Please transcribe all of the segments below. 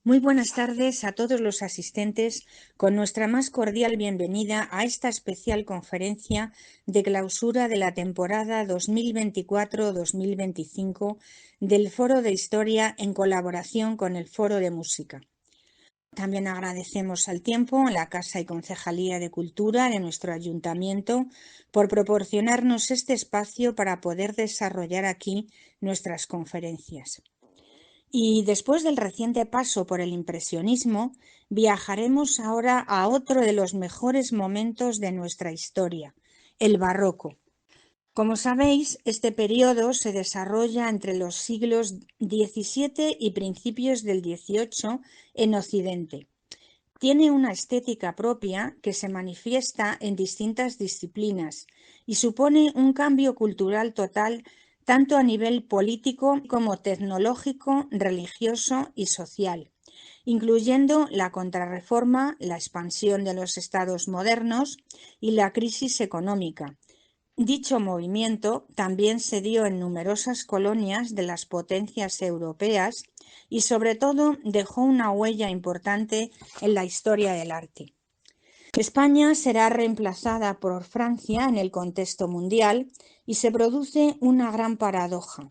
Muy buenas tardes a todos los asistentes, con nuestra más cordial bienvenida a esta especial conferencia de clausura de la temporada 2024-2025 del Foro de Historia en colaboración con el Foro de Música. También agradecemos al tiempo en la Casa y Concejalía de Cultura de nuestro Ayuntamiento por proporcionarnos este espacio para poder desarrollar aquí nuestras conferencias. Y después del reciente paso por el impresionismo, viajaremos ahora a otro de los mejores momentos de nuestra historia, el barroco. Como sabéis, este periodo se desarrolla entre los siglos XVII y principios del XVIII en Occidente. Tiene una estética propia que se manifiesta en distintas disciplinas y supone un cambio cultural total tanto a nivel político como tecnológico, religioso y social, incluyendo la contrarreforma, la expansión de los estados modernos y la crisis económica. Dicho movimiento también se dio en numerosas colonias de las potencias europeas y sobre todo dejó una huella importante en la historia del arte. España será reemplazada por Francia en el contexto mundial y se produce una gran paradoja,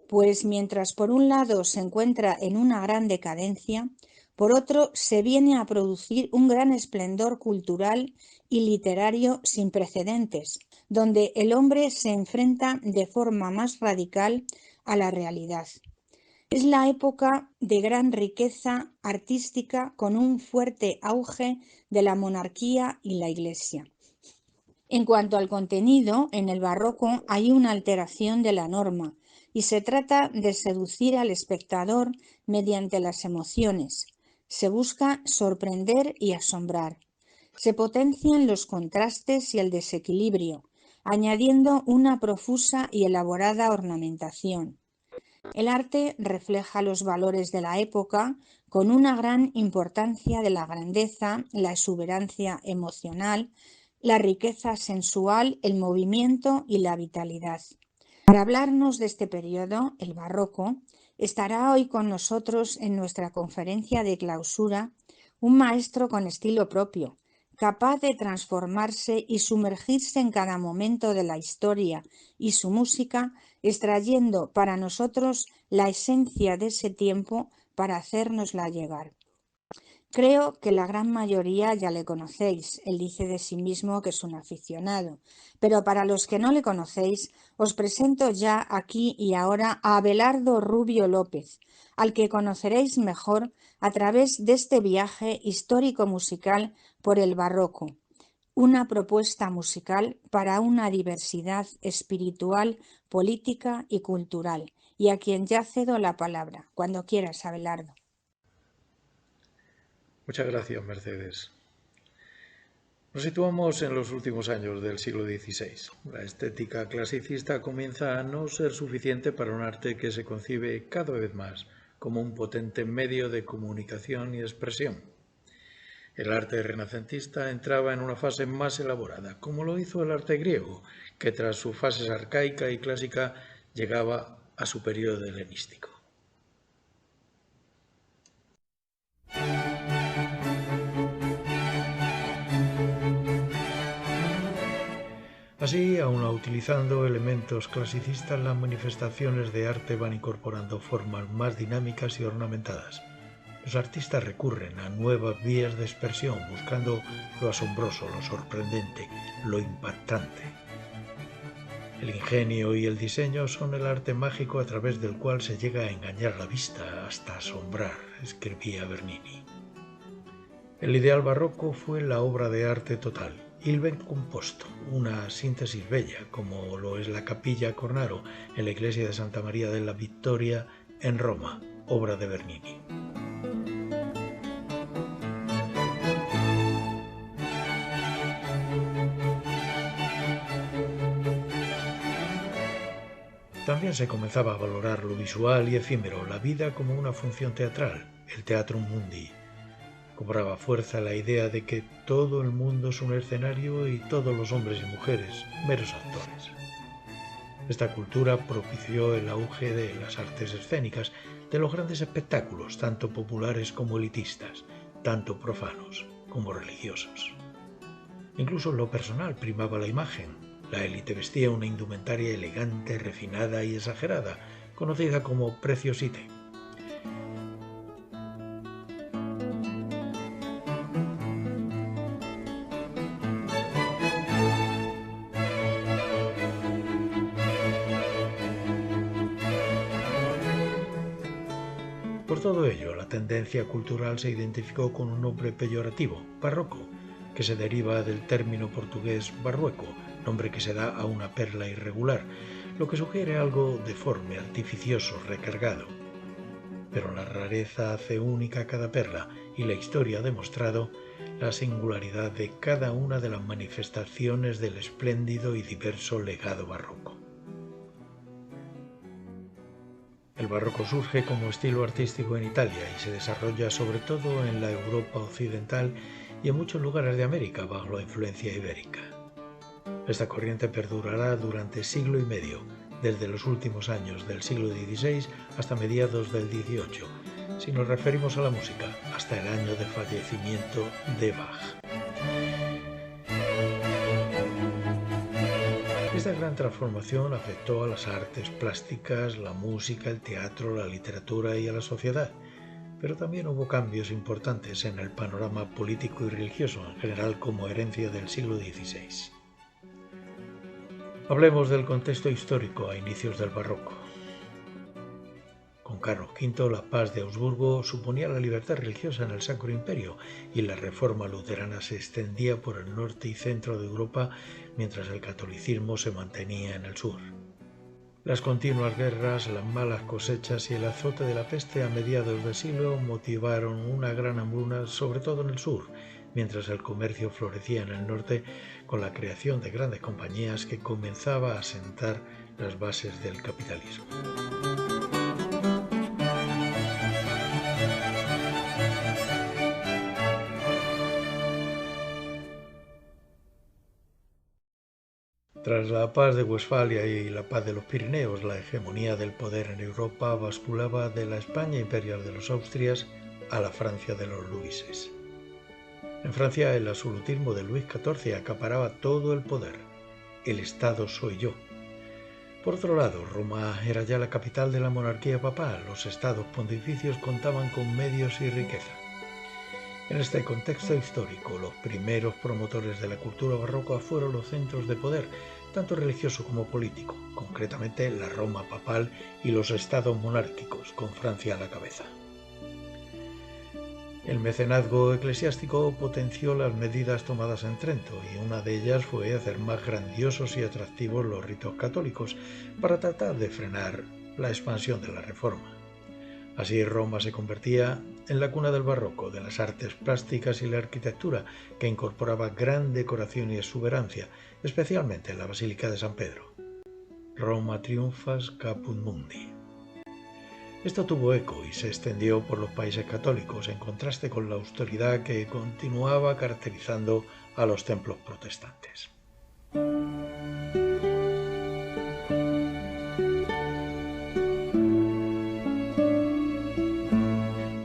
pues mientras por un lado se encuentra en una gran decadencia, por otro se viene a producir un gran esplendor cultural y literario sin precedentes, donde el hombre se enfrenta de forma más radical a la realidad. Es la época de gran riqueza artística con un fuerte auge de la monarquía y la Iglesia. En cuanto al contenido, en el barroco hay una alteración de la norma y se trata de seducir al espectador mediante las emociones. Se busca sorprender y asombrar. Se potencian los contrastes y el desequilibrio, añadiendo una profusa y elaborada ornamentación. El arte refleja los valores de la época con una gran importancia de la grandeza, la exuberancia emocional, la riqueza sensual, el movimiento y la vitalidad. Para hablarnos de este periodo, el barroco, estará hoy con nosotros en nuestra conferencia de clausura un maestro con estilo propio, capaz de transformarse y sumergirse en cada momento de la historia y su música, extrayendo para nosotros la esencia de ese tiempo para hacérnosla llegar. Creo que la gran mayoría ya le conocéis, él dice de sí mismo que es un aficionado, pero para los que no le conocéis, os presento ya aquí y ahora a Abelardo Rubio López, al que conoceréis mejor a través de este viaje histórico-musical por el barroco, una propuesta musical para una diversidad espiritual, política y cultural, y a quien ya cedo la palabra. Cuando quieras, Abelardo. Muchas gracias, Mercedes. Nos situamos en los últimos años del siglo XVI. La estética clasicista comienza a no ser suficiente para un arte que se concibe cada vez más como un potente medio de comunicación y expresión. El arte renacentista entraba en una fase más elaborada, como lo hizo el arte griego, que tras sus fases arcaica y clásica llegaba a su periodo helenístico. Así, aun utilizando elementos clasicistas, las manifestaciones de arte van incorporando formas más dinámicas y ornamentadas. Los artistas recurren a nuevas vías de expresión, buscando lo asombroso, lo sorprendente, lo impactante. El ingenio y el diseño son el arte mágico a través del cual se llega a engañar la vista hasta asombrar, escribía Bernini. El ideal barroco fue la obra de arte total, il ben composto, una síntesis bella, como lo es la Capilla Cornaro en la iglesia de Santa María della Vittoria en Roma, obra de Bernini. También se comenzaba a valorar lo visual y efímero, la vida como una función teatral, el teatrum mundi. Cobraba fuerza la idea de que todo el mundo es un escenario y todos los hombres y mujeres meros actores. Esta cultura propició el auge de las artes escénicas, de los grandes espectáculos, tanto populares como elitistas, tanto profanos como religiosos. Incluso en lo personal primaba la imagen. La élite vestía una indumentaria elegante, refinada y exagerada, conocida como preciosité. Por todo ello, la tendencia cultural se identificó con un nombre peyorativo, barroco, que se deriva del término portugués barrueco, nombre que se da a una perla irregular, lo que sugiere algo deforme, artificioso, recargado. Pero la rareza hace única cada perla y la historia ha demostrado la singularidad de cada una de las manifestaciones del espléndido y diverso legado barroco. El barroco surge como estilo artístico en Italia y se desarrolla sobre todo en la Europa occidental y en muchos lugares de América bajo la influencia ibérica. Esta corriente perdurará durante siglo y medio, desde los últimos años del siglo XVI hasta mediados del XVIII, si nos referimos a la música, hasta el año de fallecimiento de Bach. Esta gran transformación afectó a las artes plásticas, la música, el teatro, la literatura y a la sociedad, pero también hubo cambios importantes en el panorama político y religioso en general como herencia del siglo XVI. Hablemos del contexto histórico a inicios del barroco. Con Carlos V, la paz de Augsburgo suponía la libertad religiosa en el Sacro Imperio y la reforma luterana se extendía por el norte y centro de Europa mientras el catolicismo se mantenía en el sur. Las continuas guerras, las malas cosechas y el azote de la peste a mediados del siglo motivaron una gran hambruna, sobre todo en el sur, mientras el comercio florecía en el norte con la creación de grandes compañías que comenzaba a sentar las bases del capitalismo. Tras la paz de Westfalia y la paz de los Pirineos, la hegemonía del poder en Europa basculaba de la España imperial de los Austrias a la Francia de los Luises. En Francia, el absolutismo de Luis XIV acaparaba todo el poder. El Estado soy yo. Por otro lado, Roma era ya la capital de la monarquía papal. Los estados pontificios contaban con medios y riqueza. En este contexto histórico, los primeros promotores de la cultura barroca fueron los centros de poder, tanto religioso como político, concretamente la Roma papal y los estados monárquicos, con Francia a la cabeza. El mecenazgo eclesiástico potenció las medidas tomadas en Trento y una de ellas fue hacer más grandiosos y atractivos los ritos católicos para tratar de frenar la expansión de la Reforma. Así Roma se convertía en la cuna del barroco, de las artes plásticas y la arquitectura, que incorporaba gran decoración y exuberancia, especialmente en la Basílica de San Pedro. Roma triunfas caput mundi. Esto tuvo eco y se extendió por los países católicos, en contraste con la austeridad que continuaba caracterizando a los templos protestantes.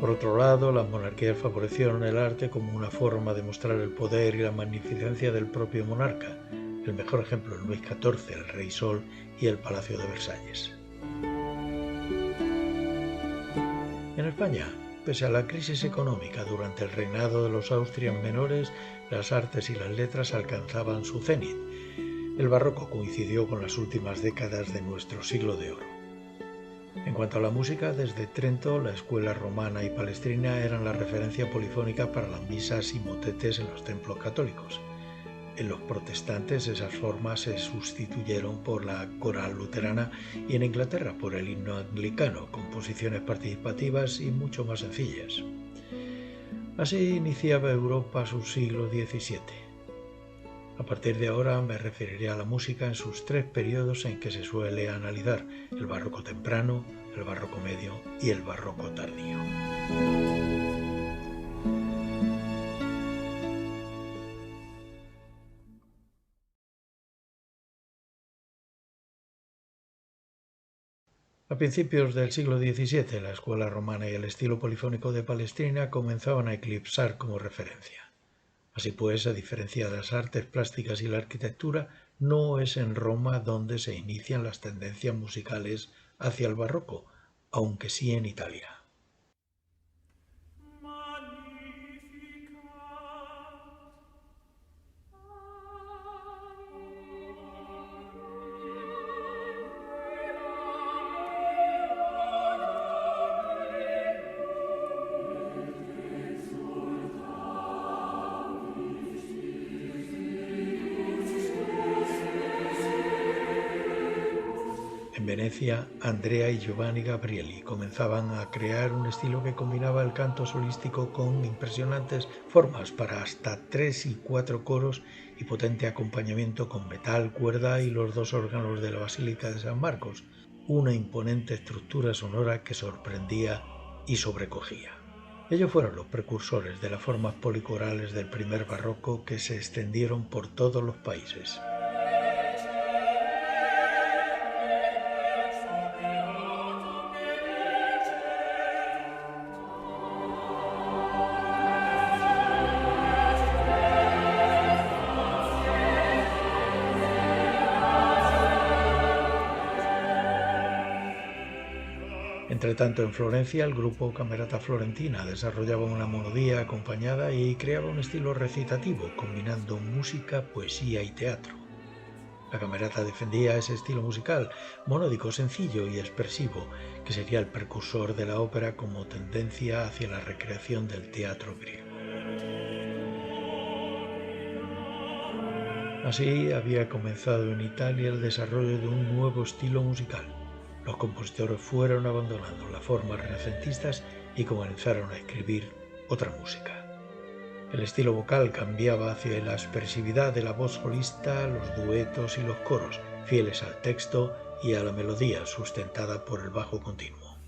Por otro lado, las monarquías favorecieron el arte como una forma de mostrar el poder y la magnificencia del propio monarca. El mejor ejemplo es Luis XIV, el Rey Sol y el Palacio de Versalles. En España, pese a la crisis económica durante el reinado de los Austrias menores, las artes y las letras alcanzaban su cenit. El barroco coincidió con las últimas décadas de nuestro siglo de oro. En cuanto a la música, desde Trento, la escuela romana y palestrina eran la referencia polifónica para las misas y motetes en los templos católicos. En los protestantes esas formas se sustituyeron por la coral luterana y en Inglaterra por el himno anglicano, composiciones participativas y mucho más sencillas. Así iniciaba Europa su siglo XVII. A partir de ahora me referiré a la música en sus tres periodos en que se suele analizar: el barroco temprano, el barroco medio y el barroco tardío. A principios del siglo XVII, la escuela romana y el estilo polifónico de Palestrina comenzaban a eclipsar como referencia. Así pues, a diferencia de las artes plásticas y la arquitectura, no es en Roma donde se inician las tendencias musicales hacia el barroco, aunque sí en Italia. En Venecia, Andrea y Giovanni Gabrieli comenzaban a crear un estilo que combinaba el canto solístico con impresionantes formas para hasta 3 y 4 coros y potente acompañamiento con metal, cuerda y los 2 órganos de la Basílica de San Marcos, una imponente estructura sonora que sorprendía y sobrecogía. Ellos fueron los precursores de las formas policorales del primer barroco que se extendieron por todos los países. Entretanto, en Florencia, el grupo Camerata Florentina desarrollaba una monodía acompañada y creaba un estilo recitativo, combinando música, poesía y teatro. La Camerata defendía ese estilo musical, monódico, sencillo y expresivo, que sería el precursor de la ópera como tendencia hacia la recreación del teatro griego. Así había comenzado en Italia el desarrollo de un nuevo estilo musical. Los compositores fueron abandonando las formas renacentistas y comenzaron a escribir otra música. El estilo vocal cambiaba hacia la expresividad de la voz solista, los duetos y los coros, fieles al texto y a la melodía sustentada por el bajo continuo.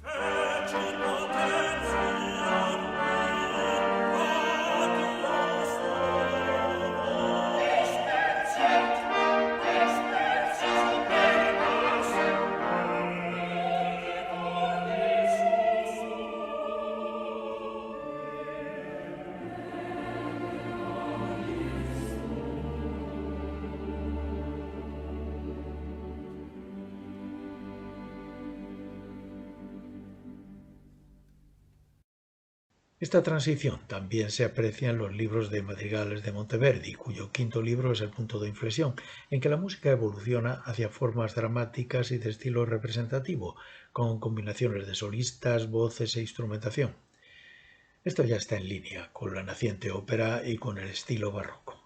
Esta transición también se aprecia en los libros de madrigales de Monteverdi, cuyo quinto libro es el punto de inflexión, en que la música evoluciona hacia formas dramáticas y de estilo representativo, con combinaciones de solistas, voces e instrumentación. Esto ya está en línea con la naciente ópera y con el estilo barroco.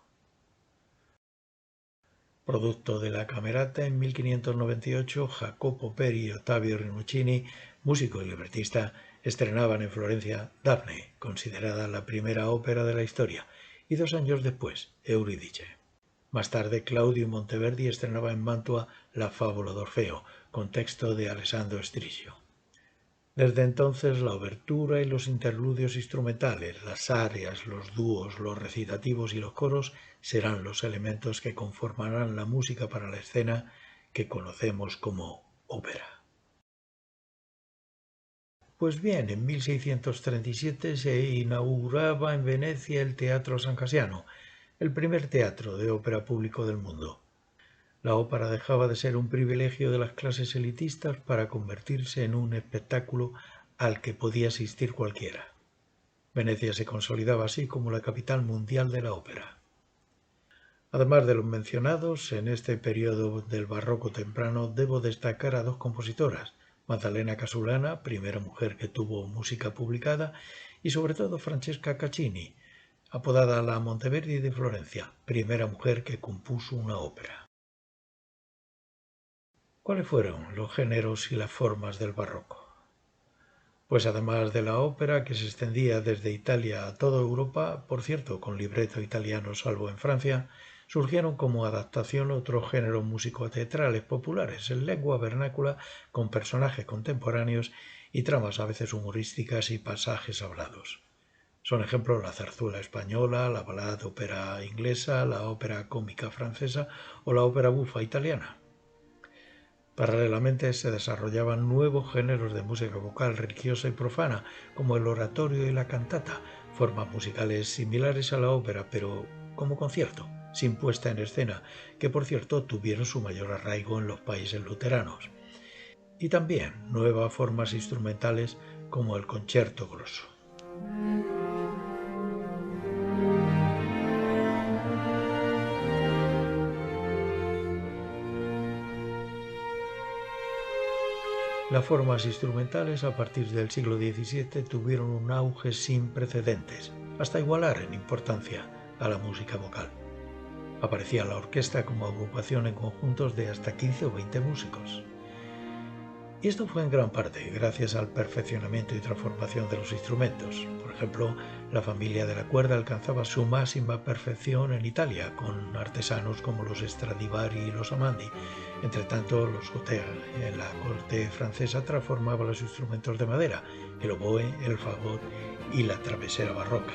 Producto de la Camerata, en 1598, Jacopo Peri y Ottavio Rinuccini, músico y libretista, estrenaban en Florencia Dafne, considerada la primera ópera de la historia, y 2 años después, Euridice. Más tarde, Claudio Monteverdi estrenaba en Mantua La fábula d'Orfeo, con texto de Alessandro Striscio. Desde entonces, la obertura y los interludios instrumentales, las arias, los dúos, los recitativos y los coros serán los elementos que conformarán la música para la escena que conocemos como ópera. Pues bien, en 1637 se inauguraba en Venecia el Teatro San Casiano, el primer teatro de ópera público del mundo. La ópera dejaba de ser un privilegio de las clases elitistas para convertirse en un espectáculo al que podía asistir cualquiera. Venecia se consolidaba así como la capital mundial de la ópera. Además de los mencionados, en este periodo del barroco temprano debo destacar a 2 compositoras, Maddalena Casulana, primera mujer que tuvo música publicada, y sobre todo Francesca Caccini, apodada la Monteverdi de Florencia, primera mujer que compuso una ópera. ¿Cuáles fueron los géneros y las formas del barroco? Pues además de la ópera, que se extendía desde Italia a toda Europa, por cierto, con libreto italiano salvo en Francia, surgieron como adaptación otros géneros musicoteatrales populares en lengua vernácula con personajes contemporáneos y tramas a veces humorísticas y pasajes hablados. Son ejemplos la zarzuela española, la balada ópera inglesa, la ópera cómica francesa o la ópera bufa italiana. Paralelamente se desarrollaban nuevos géneros de música vocal religiosa y profana, como el oratorio y la cantata, formas musicales similares a la ópera, pero como concierto, sin puesta en escena, que por cierto tuvieron su mayor arraigo en los países luteranos. Y también nuevas formas instrumentales como el concierto grosso. Las formas instrumentales a partir del siglo XVII tuvieron un auge sin precedentes, hasta igualar en importancia a la música vocal. Aparecía la orquesta como agrupación en conjuntos de hasta 15 o 20 músicos. Y esto fue en gran parte gracias al perfeccionamiento y transformación de los instrumentos. Por ejemplo, la familia de la cuerda alcanzaba su máxima perfección en Italia, con artesanos como los Stradivari y los Amandi. Entre tanto, los Gautier en la corte francesa transformaban los instrumentos de madera, el oboe, el fagot y la travesera barroca.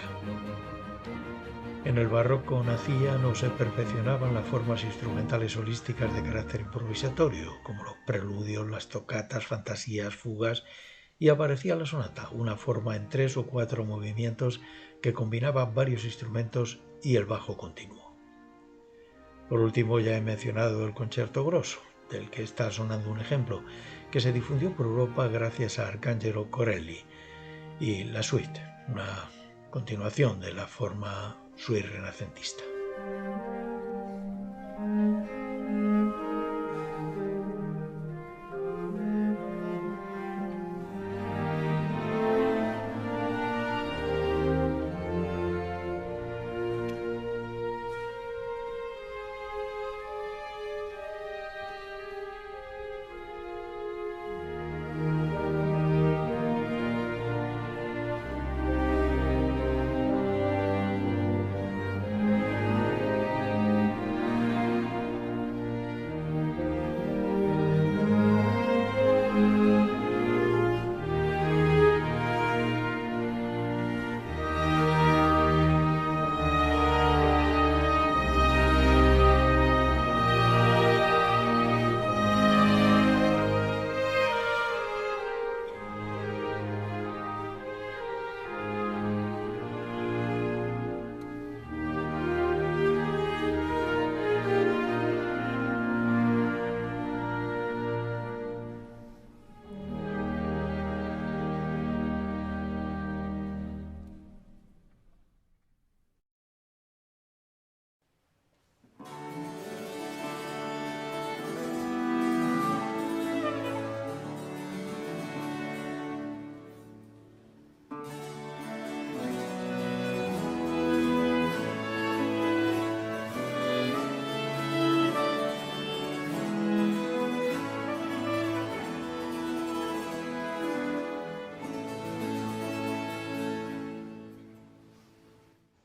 En el barroco nacían o se perfeccionaban las formas instrumentales holísticas de carácter improvisatorio, como los preludios, las tocatas, fantasías, fugas, y aparecía la sonata, una forma en 3 o 4 movimientos que combinaba varios instrumentos y el bajo continuo. Por último, ya he mencionado el concierto grosso, del que está sonando un ejemplo, que se difundió por Europa gracias a Arcangelo Corelli, y la suite, una continuación de la forma suite renacentista.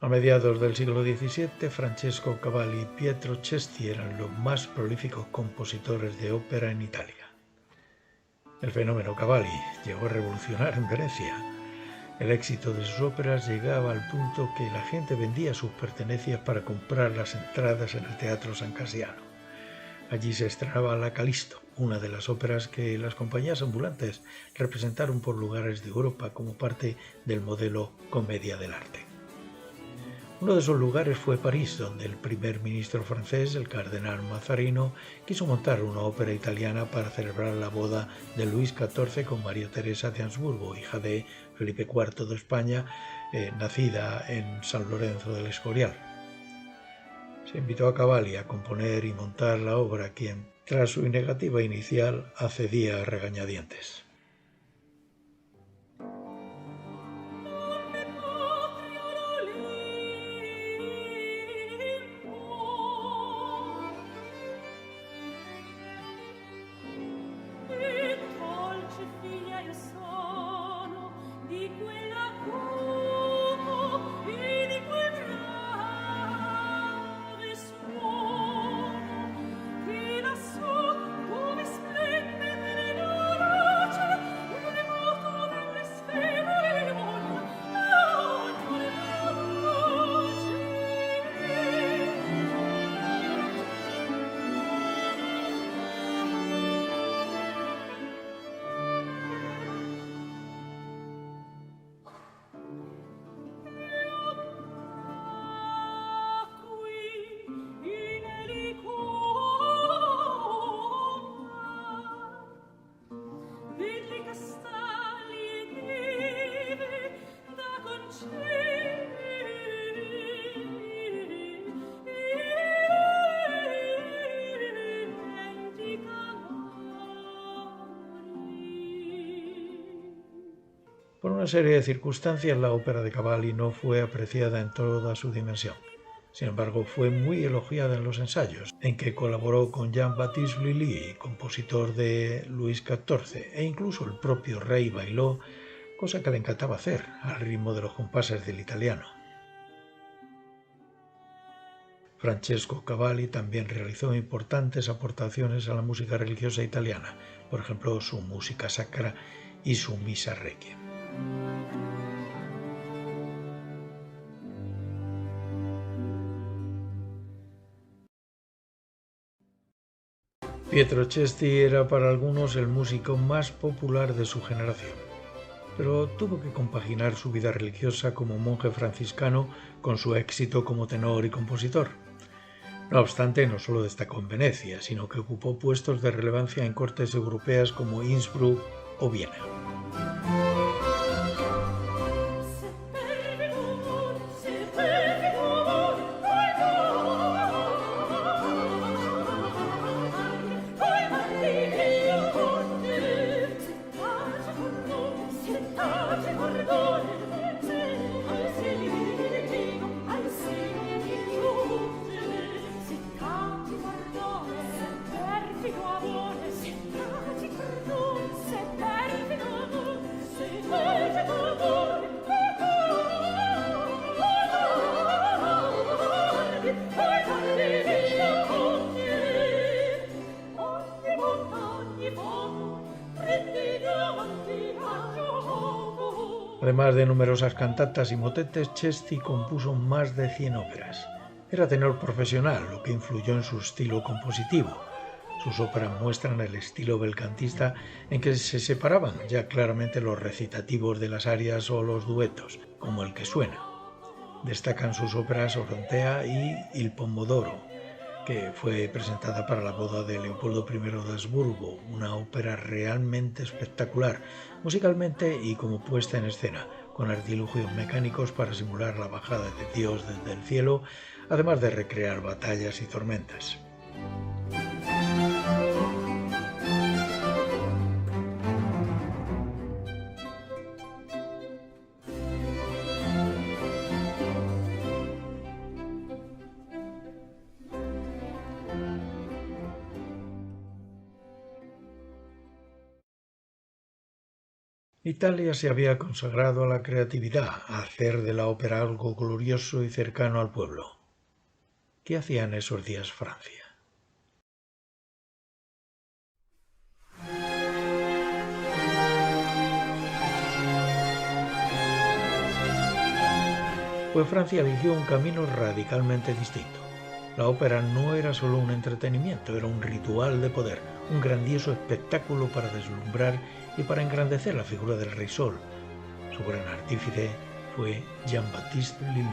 A mediados del siglo XVII, Francesco Cavalli y Pietro Cesti eran los más prolíficos compositores de ópera en Italia. El fenómeno Cavalli llegó a revolucionar en Venecia. El éxito de sus óperas llegaba al punto que la gente vendía sus pertenencias para comprar las entradas en el Teatro San Casiano. Allí se estrenaba La Calisto, una de las óperas que las compañías ambulantes representaron por lugares de Europa como parte del modelo comedia del arte. Uno de esos lugares fue París, donde el primer ministro francés, el cardenal Mazarino, quiso montar una ópera italiana para celebrar la boda de Luis XIV con María Teresa de Habsburgo, hija de Felipe IV de España, nacida en San Lorenzo del Escorial. Se invitó a Cavalli a componer y montar la obra, quien, tras su negativa inicial, accedía a regañadientes. Por una serie de circunstancias, la ópera de Cavalli no fue apreciada en toda su dimensión. Sin embargo, fue muy elogiada en los ensayos, en que colaboró con Jean-Baptiste Lully, compositor de Luis XIV, e incluso el propio rey bailó, cosa que le encantaba hacer, al ritmo de los compases del italiano. Francesco Cavalli también realizó importantes aportaciones a la música religiosa italiana, por ejemplo, su música sacra y su misa requiem. Pietro Cesti era para algunos el músico más popular de su generación, pero tuvo que compaginar su vida religiosa como monje franciscano con su éxito como tenor y compositor. No obstante, no solo destacó en Venecia, sino que ocupó puestos de relevancia en cortes europeas como Innsbruck o Viena. Además de numerosas cantatas y motetes, Cesti compuso más de 100 óperas. Era tenor profesional, lo que influyó en su estilo compositivo. Sus óperas muestran el estilo belcantista en que se separaban ya claramente los recitativos de las arias o los duetos, como el que suena. Destacan sus óperas Orontea y Il Pomodoro, que fue presentada para la boda de Leopoldo I de Habsburgo, una ópera realmente espectacular, musicalmente y como puesta en escena, con artilugios mecánicos para simular la bajada de Dios desde el cielo, además de recrear batallas y tormentas. Italia se había consagrado a la creatividad, a hacer de la ópera algo glorioso y cercano al pueblo. ¿Qué hacía en esos días Francia? Pues Francia eligió un camino radicalmente distinto. La ópera no era solo un entretenimiento, era un ritual de poder, un grandioso espectáculo para deslumbrar y para engrandecer la figura del Rey Sol. Su gran artífice fue Jean-Baptiste Lully.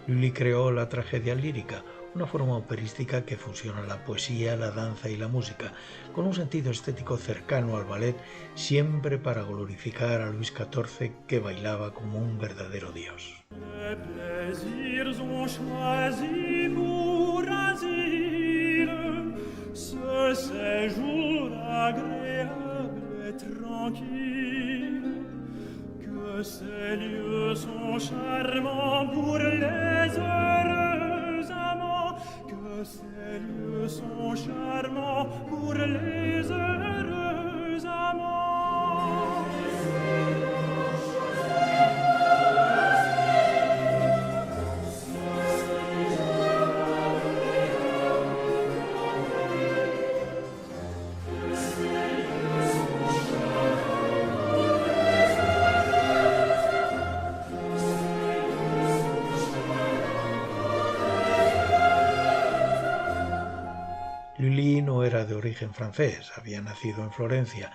Lully creó la tragedia lírica, una forma operística que fusiona la poesía, la danza y la música, con un sentido estético cercano al ballet, siempre para glorificar a Luis XIV, que bailaba como un verdadero dios. Ces lieux sont charmants pour les heureux amants, que ces lieux sont charmants pour les heureux amants. Lully no era de origen francés, había nacido en Florencia,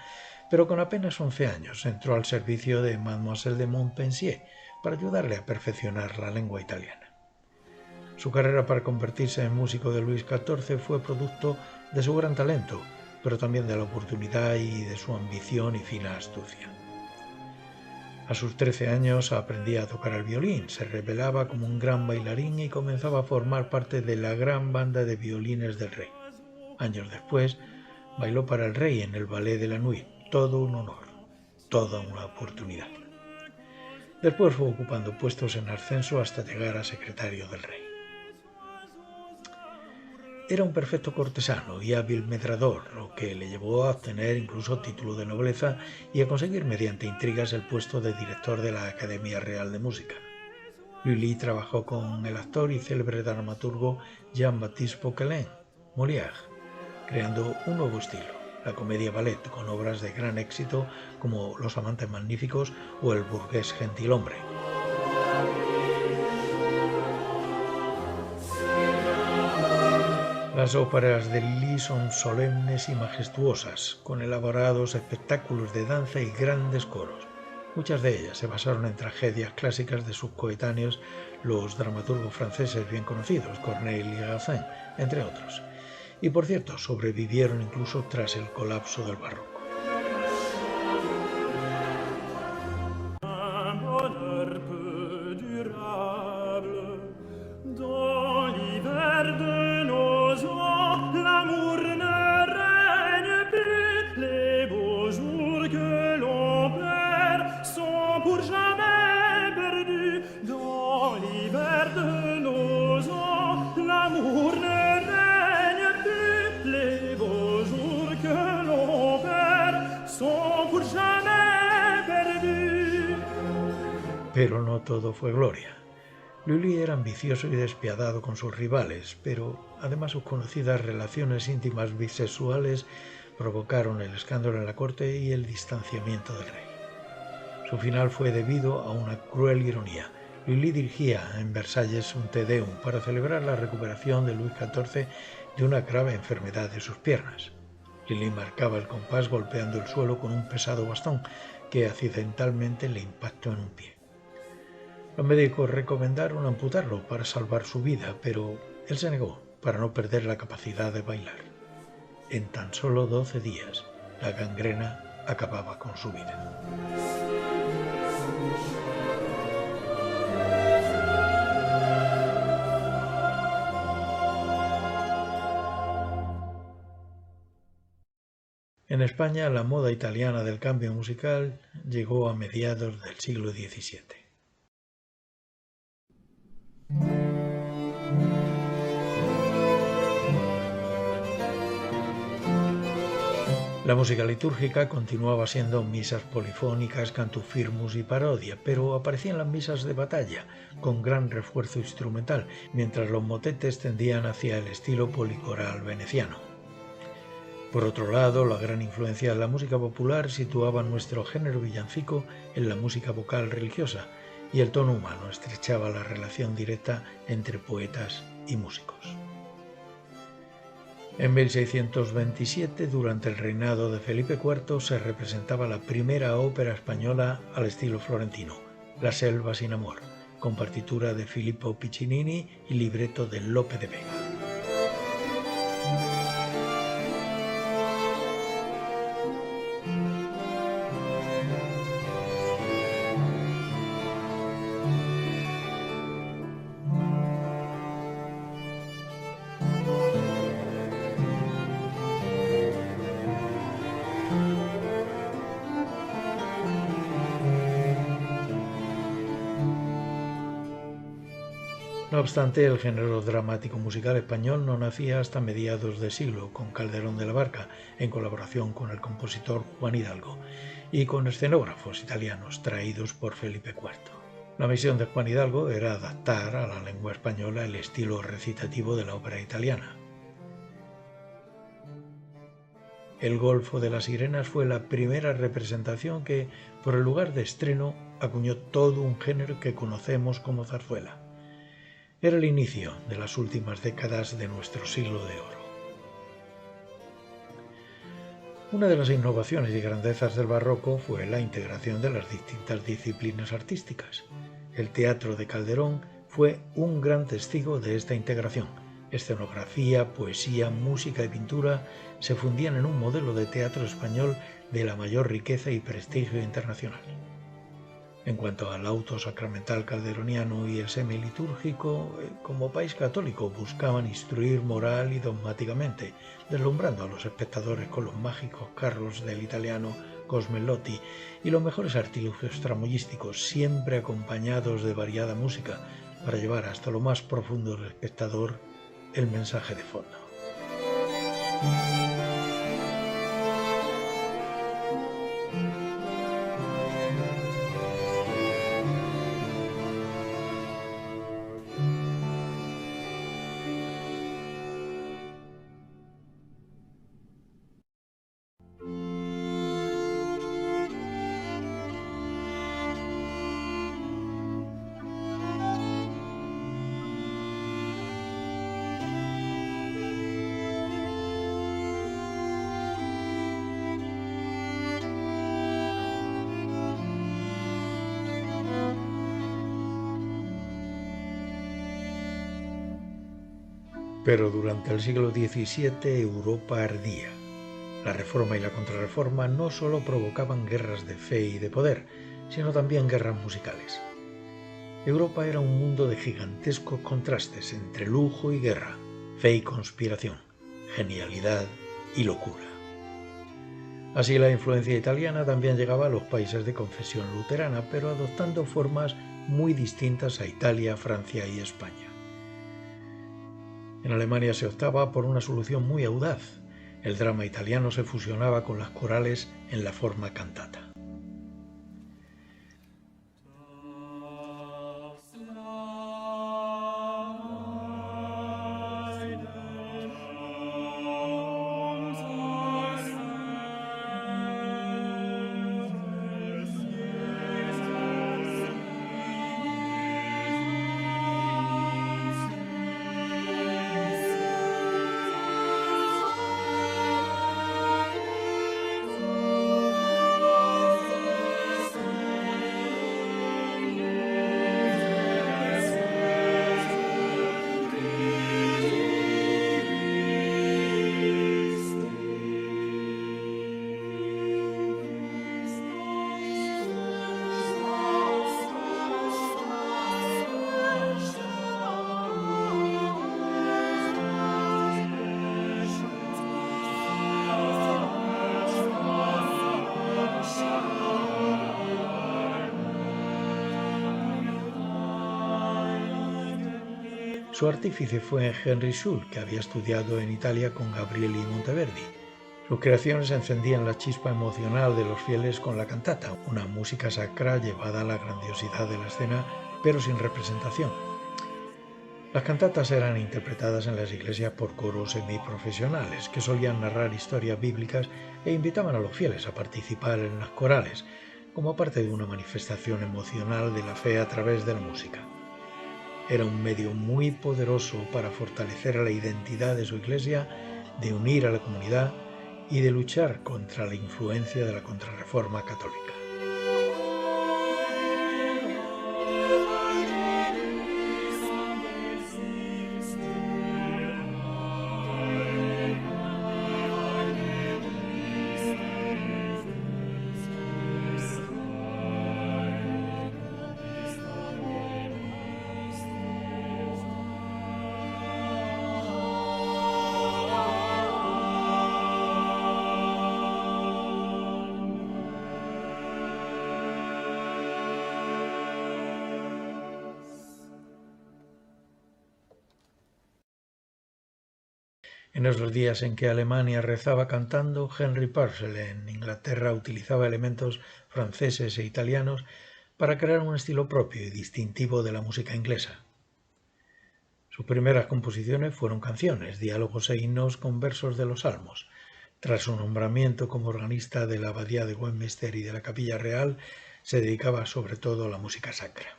pero con apenas 11 años entró al servicio de Mademoiselle de Montpensier para ayudarle a perfeccionar la lengua italiana. Su carrera para convertirse en músico de Luis XIV fue producto de su gran talento, pero también de la oportunidad y de su ambición y fina astucia. A sus 13 años aprendía a tocar el violín, se revelaba como un gran bailarín y comenzaba a formar parte de la gran banda de violines del rey. Años después, bailó para el rey en el Ballet de la Nuit, todo un honor. toda una oportunidad. Después fue ocupando puestos en ascenso hasta llegar a secretario del rey. Era un perfecto cortesano y hábil medrador, lo que le llevó a obtener incluso título de nobleza y a conseguir mediante intrigas el puesto de director de la Academia Real de Música. Lully trabajó con el actor y célebre dramaturgo Jean-Baptiste Poquelin, Molière, creando un nuevo estilo, la comedia ballet, con obras de gran éxito como Los amantes magníficos o El burgués gentilhombre. Las óperas de Lully son solemnes y majestuosas, con elaborados espectáculos de danza y grandes coros. Muchas de ellas se basaron en tragedias clásicas de sus coetáneos, los dramaturgos franceses bien conocidos, Corneille y Racine, entre otros. Y por cierto, sobrevivieron incluso tras el colapso del barroco. Pero no todo fue gloria. Lully era ambicioso y despiadado con sus rivales, pero además sus conocidas relaciones íntimas bisexuales provocaron el escándalo en la corte y el distanciamiento del rey. Su final fue debido a una cruel ironía. Lully dirigía en Versalles un Te Deum para celebrar la recuperación de Luis XIV de una grave enfermedad de sus piernas. Lully marcaba el compás golpeando el suelo con un pesado bastón que accidentalmente le impactó en un pie. Los médicos recomendaron amputarlo para salvar su vida, pero él se negó para no perder la capacidad de bailar. En tan solo 12 días, la gangrena acababa con su vida. En España, la moda italiana del cambio musical llegó a mediados del siglo XVII. La música litúrgica continuaba siendo misas polifónicas, cantus firmus y parodia, pero aparecían las misas de batalla, con gran refuerzo instrumental, mientras los motetes tendían hacia el estilo policoral veneciano. Por otro lado, la gran influencia de la música popular situaba nuestro género villancico en la música vocal religiosa, y el tono humano estrechaba la relación directa entre poetas y músicos. En 1627, durante el reinado de Felipe IV, se representaba la primera ópera española al estilo florentino, La selva sin amor, con partitura de Filippo Piccinini y libreto de Lope de Vega. No obstante, el género dramático musical español no nacía hasta mediados de siglo, con Calderón de la Barca, en colaboración con el compositor Juan Hidalgo, y con escenógrafos italianos traídos por Felipe IV. La misión de Juan Hidalgo era adaptar a la lengua española el estilo recitativo de la ópera italiana. El Golfo de las Sirenas fue la primera representación que, por el lugar de estreno, acuñó todo un género que conocemos como zarzuela. Era el inicio de las últimas décadas de nuestro siglo de oro. Una de las innovaciones y grandezas del barroco fue la integración de las distintas disciplinas artísticas. El teatro de Calderón fue un gran testigo de esta integración. Escenografía, poesía, música y pintura se fundían en un modelo de teatro español de la mayor riqueza y prestigio internacional. En cuanto al auto sacramental calderoniano y el semilitúrgico, como país católico buscaban instruir moral y dogmáticamente, deslumbrando a los espectadores con los mágicos carros del italiano Cosme Lotti y los mejores artilugios tramoyísticos, siempre acompañados de variada música, para llevar hasta lo más profundo del espectador el mensaje de fondo. Pero durante el siglo XVII Europa ardía. La Reforma y la Contrarreforma no solo provocaban guerras de fe y de poder, sino también guerras musicales. Europa era un mundo de gigantescos contrastes entre lujo y guerra, fe y conspiración, genialidad y locura. Así la influencia italiana también llegaba a los países de confesión luterana, pero adoptando formas muy distintas a Italia, Francia y España. En Alemania se optaba por una solución muy audaz. El drama italiano se fusionaba con las corales en la forma cantata. Su artífice fue Henry Schul, que había estudiado en Italia con Gabrieli y Monteverdi. Sus creaciones encendían la chispa emocional de los fieles con la cantata, una música sacra llevada a la grandiosidad de la escena, pero sin representación. Las cantatas eran interpretadas en las iglesias por coros semiprofesionales, que solían narrar historias bíblicas e invitaban a los fieles a participar en las corales, como parte de una manifestación emocional de la fe a través de la música. Era un medio muy poderoso para fortalecer la identidad de su iglesia, de unir a la comunidad y de luchar contra la influencia de la Contrarreforma católica. En esos días en que Alemania rezaba cantando, Henry Purcell en Inglaterra utilizaba elementos franceses e italianos para crear un estilo propio y distintivo de la música inglesa. Sus primeras composiciones fueron canciones, diálogos e himnos con versos de los salmos. Tras su nombramiento como organista de la Abadía de Westminster y de la Capilla Real, se dedicaba sobre todo a la música sacra.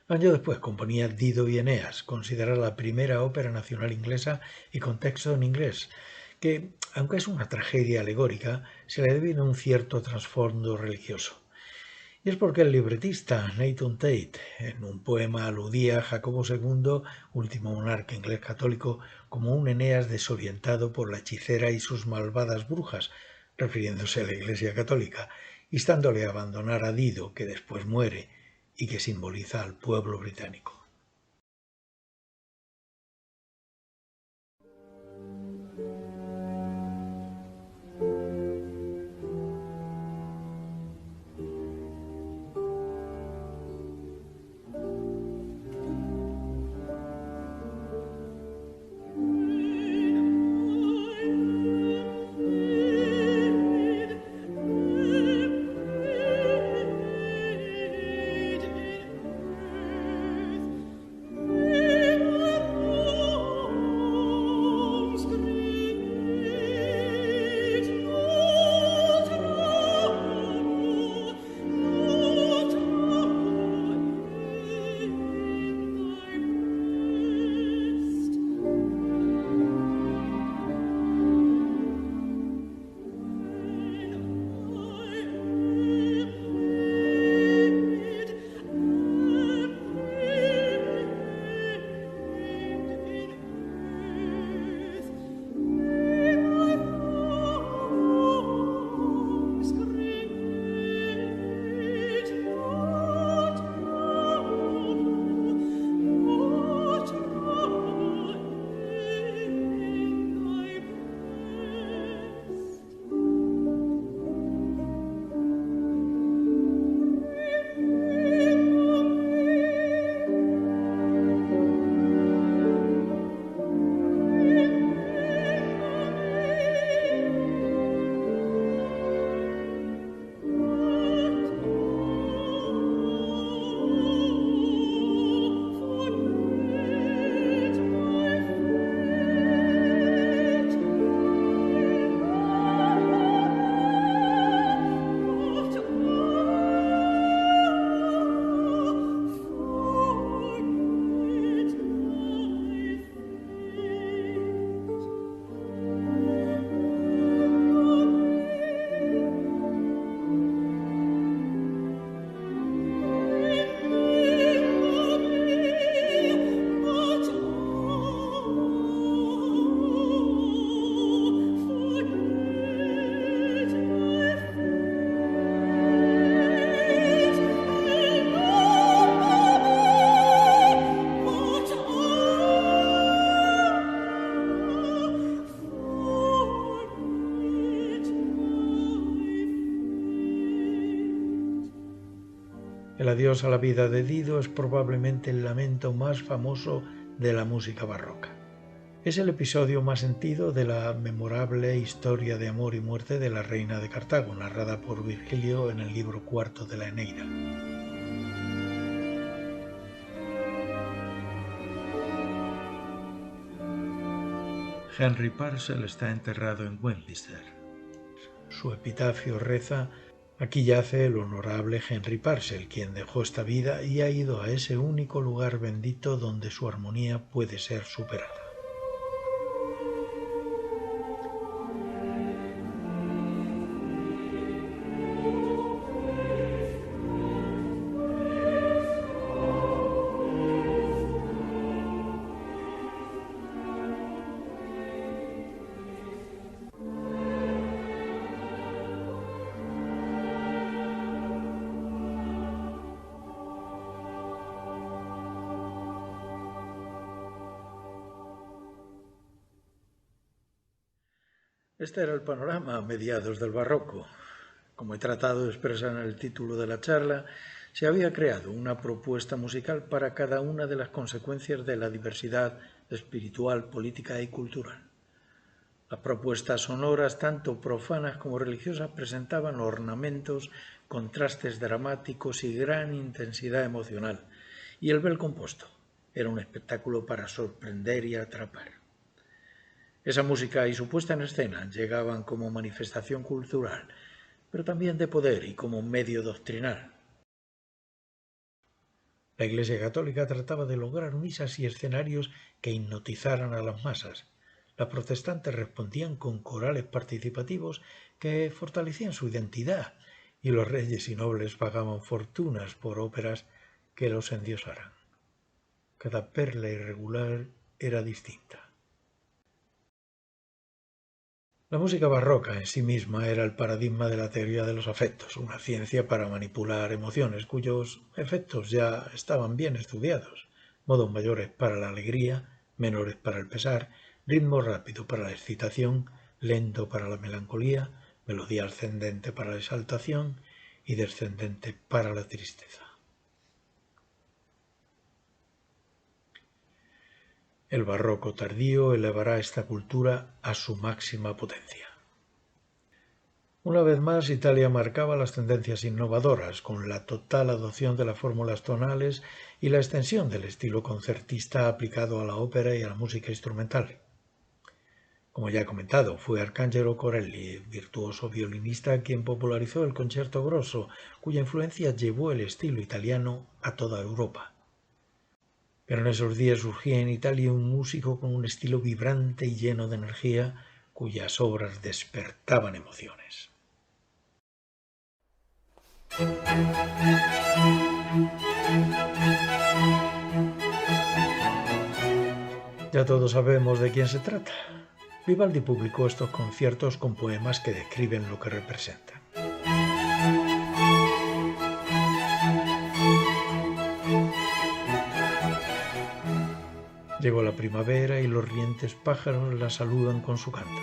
Años después componía Dido y Eneas, considerada la primera ópera nacional inglesa y con texto en inglés, que, aunque es una tragedia alegórica, se le debe un cierto trasfondo religioso. Y es porque el libretista Nathan Tate, en un poema, aludía a Jacobo II, último monarca inglés católico, como un Eneas desorientado por la hechicera y sus malvadas brujas, refiriéndose a la Iglesia católica, instándole a abandonar a Dido, que después muere, y que simboliza al pueblo británico. El adiós a la vida de Dido es probablemente el lamento más famoso de la música barroca. Es el episodio más sentido de la memorable historia de amor y muerte de la reina de Cartago, narrada por Virgilio en el libro IV de la Eneida. Henry Purcell está enterrado en Westminster. Su epitafio reza: aquí yace el honorable Henry Purcell, quien dejó esta vida y ha ido a ese único lugar bendito donde su armonía puede ser superada. Este era el panorama a mediados del barroco. Como he tratado de expresar en el título de la charla, se había creado una propuesta musical para cada una de las consecuencias de la diversidad espiritual, política y cultural. Las propuestas sonoras, tanto profanas como religiosas, presentaban ornamentos, contrastes dramáticos y gran intensidad emocional, y el bel composto era un espectáculo para sorprender y atrapar. Esa música y su puesta en escena llegaban como manifestación cultural, pero también de poder y como medio doctrinal. La Iglesia Católica trataba de lograr misas y escenarios que hipnotizaran a las masas. Las protestantes respondían con corales participativos que fortalecían su identidad, y los reyes y nobles pagaban fortunas por óperas que los endiosaran. Cada perla irregular era distinta. La música barroca en sí misma era el paradigma de la teoría de los afectos, una ciencia para manipular emociones cuyos efectos ya estaban bien estudiados: modos mayores para la alegría, menores para el pesar, ritmo rápido para la excitación, lento para la melancolía, melodía ascendente para la exaltación y descendente para la tristeza. El barroco tardío elevará esta cultura a su máxima potencia. Una vez más, Italia marcaba las tendencias innovadoras, con la total adopción de las fórmulas tonales y la extensión del estilo concertista aplicado a la ópera y a la música instrumental. Como ya he comentado, fue Arcangelo Corelli, virtuoso violinista, quien popularizó el concierto grosso, cuya influencia llevó el estilo italiano a toda Europa. Pero en esos días surgía en Italia un músico con un estilo vibrante y lleno de energía, cuyas obras despertaban emociones. Ya todos sabemos de quién se trata. Vivaldi publicó estos conciertos con poemas que describen lo que representan. Llegó la primavera y los rientes pájaros la saludan con su canto.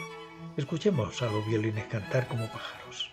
Escuchemos a los violines cantar como pájaros.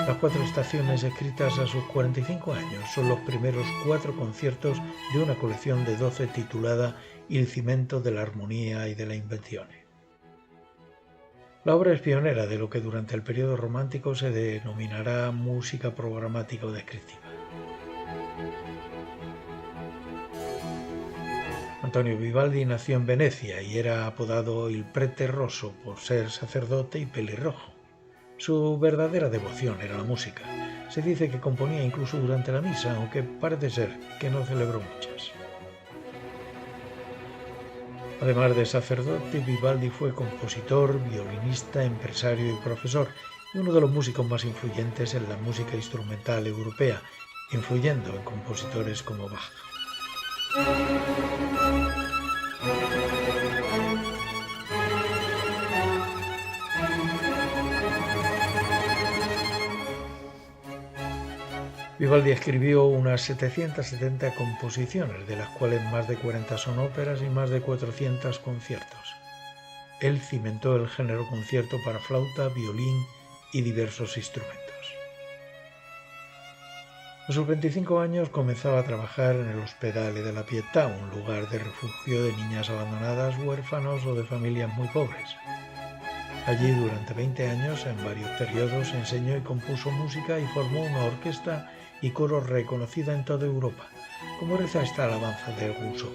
Las 4 estaciones, escritas a sus 45 años, son los primeros 4 conciertos de una colección de 12 titulada Il cimento de la armonía y de la invenzione. La obra es pionera de lo que durante el periodo romántico se denominará música programática o descriptiva. Antonio Vivaldi nació en Venecia y era apodado Il Prete Rosso por ser sacerdote y pelirrojo. Su verdadera devoción era la música. Se dice que componía incluso durante la misa, aunque parece ser que no celebró muchas. Además de sacerdote, Vivaldi fue compositor, violinista, empresario y profesor, y uno de los músicos más influyentes en la música instrumental europea, influyendo en compositores como Bach. Vivaldi escribió unas 770 composiciones, de las cuales más de 40 son óperas y más de 400 conciertos. Él cimentó el género concierto para flauta, violín y diversos instrumentos. A sus 25 años comenzaba a trabajar en el Ospedale della Pietà, un lugar de refugio de niñas abandonadas, huérfanos o de familias muy pobres. Allí durante 20 años, en varios periodos, enseñó y compuso música y formó una orquesta y coro reconocida en toda Europa, como reza esta alabanza de Rousseau.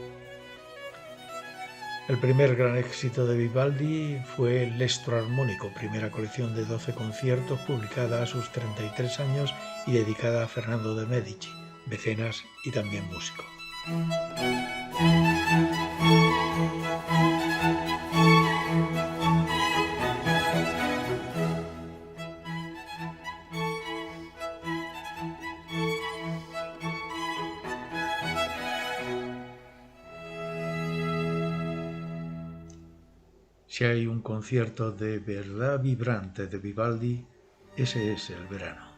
El primer gran éxito de Vivaldi fue el Lestro Armónico, primera colección de 12 conciertos publicada a sus 33 años y dedicada a Fernando de Medici, mecenas y también músico. Si hay un concierto de verdad vibrante de Vivaldi, ese es El verano.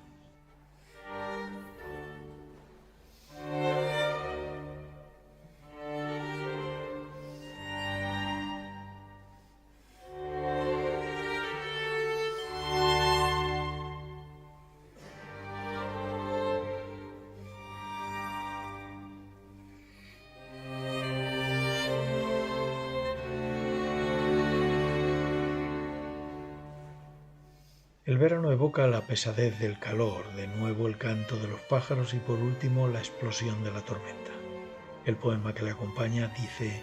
El verano evoca la pesadez del calor, de nuevo el canto de los pájaros y por último la explosión de la tormenta. El poema que le acompaña dice: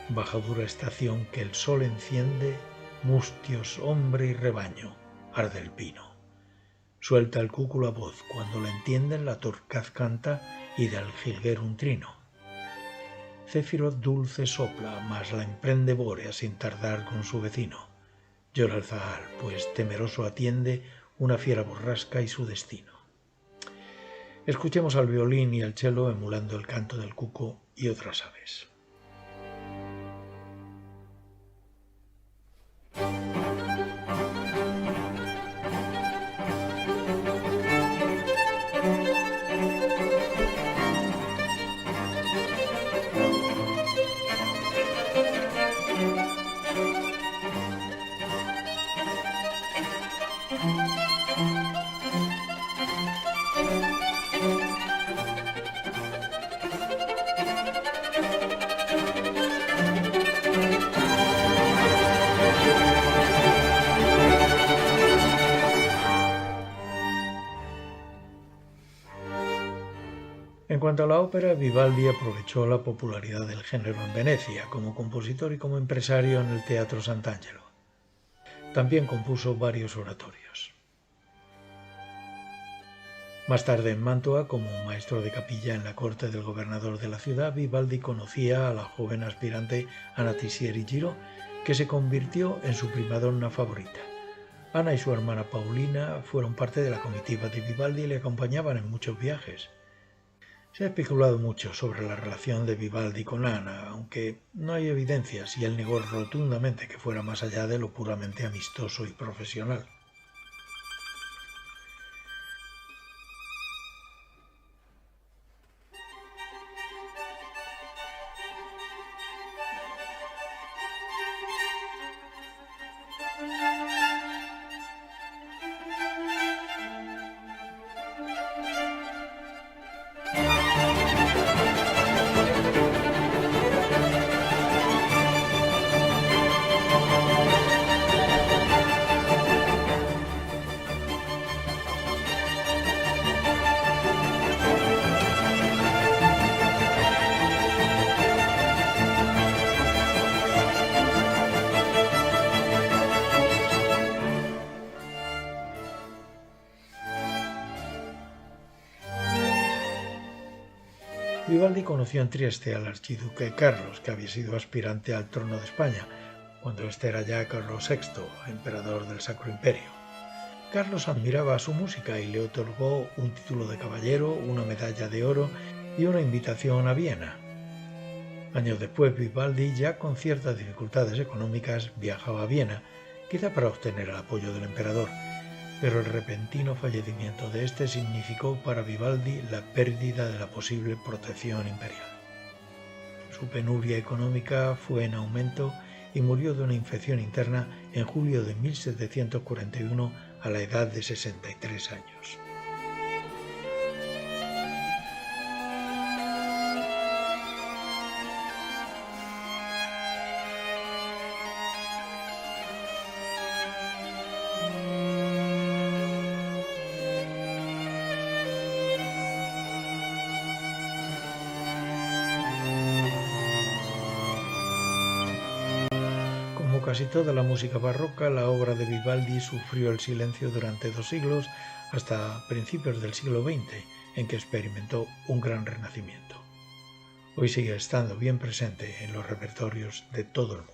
baja dura estación que el sol enciende, mustios, hombre y rebaño, arde el pino. Suelta el cuco la voz, cuando la entienden la torcaz canta y del jilguero un trino. Céfiro dulce sopla, mas la emprende Bórea sin tardar con su vecino. Llora el zahal, pues temeroso atiende una fiera borrasca y su destino. Escuchemos al violín y al cello emulando el canto del cuco y otras aves. En cuanto a la ópera, Vivaldi aprovechó la popularidad del género en Venecia, como compositor y como empresario en el Teatro Sant'Angelo. También compuso varios oratorios. Más tarde en Mantua, como maestro de capilla en la corte del gobernador de la ciudad, Vivaldi conocía a la joven aspirante Anna Tisieri-Giro, que se convirtió en su primadonna favorita. Ana y su hermana Paulina fueron parte de la comitiva de Vivaldi y le acompañaban en muchos viajes. Se ha especulado mucho sobre la relación de Vivaldi con Ana, aunque no hay evidencias y él negó rotundamente que fuera más allá de lo puramente amistoso y profesional. Vivaldi conoció en Trieste al archiduque Carlos, que había sido aspirante al trono de España, cuando este era ya Carlos VI, emperador del Sacro Imperio. Carlos admiraba su música y le otorgó un título de caballero, una medalla de oro y una invitación a Viena. Años después, Vivaldi, ya con ciertas dificultades económicas, viajaba a Viena, quizá para obtener el apoyo del emperador, pero el repentino fallecimiento de este significó para Vivaldi la pérdida de la posible protección imperial. Su penuria económica fue en aumento y murió de una infección interna en julio de 1741 a la edad de 63 años. Como casi toda la música barroca, la obra de Vivaldi sufrió el silencio durante 2 siglos, hasta principios del siglo XX, en que experimentó un gran renacimiento. Hoy sigue estando bien presente en los repertorios de todo el mundo.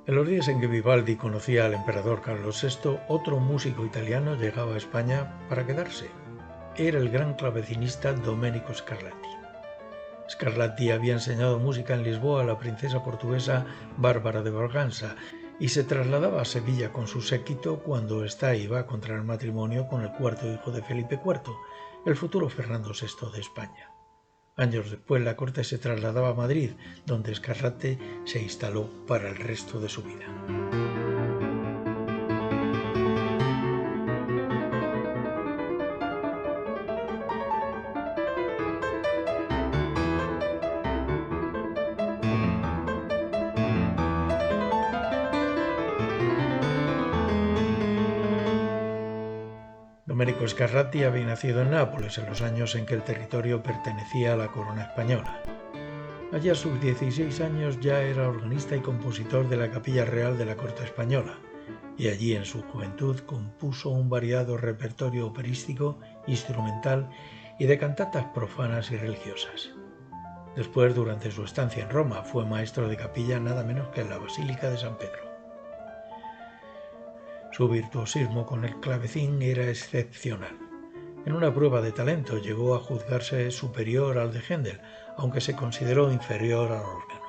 En los días en que Vivaldi conocía al emperador Carlos VI, otro músico italiano llegaba a España para quedarse. Era el gran clavecinista Domenico Scarlatti. Scarlatti había enseñado música en Lisboa a la princesa portuguesa Bárbara de Braganza y se trasladaba a Sevilla con su séquito cuando ésta iba a contraer matrimonio con el cuarto hijo de Felipe IV, el futuro Fernando VI de España. Años después la corte se trasladaba a Madrid, donde Scarlatti se instaló para el resto de su vida. Domenico Scarlatti había nacido en Nápoles en los años en que el territorio pertenecía a la corona española. Allá a sus 16 años ya era organista y compositor de la Capilla Real de la Corte Española, y allí en su juventud compuso un variado repertorio operístico, instrumental y de cantatas profanas y religiosas. Después, durante su estancia en Roma, fue maestro de capilla nada menos que en la Basílica de San Pedro. Su virtuosismo con el clavecín era excepcional. En una prueba de talento llegó a juzgarse superior al de Händel, aunque se consideró inferior al órgano.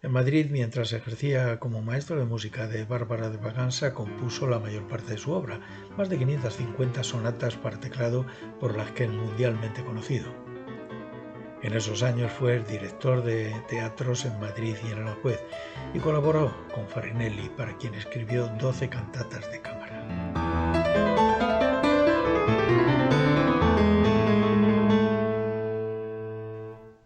En Madrid, mientras ejercía como maestro de música de Bárbara de Braganza, compuso la mayor parte de su obra, más de 550 sonatas para teclado, por las que es mundialmente conocido. En esos años fue el director de teatros en Madrid y en Aranjuez y colaboró con Farinelli, para quien escribió 12 cantatas de cámara.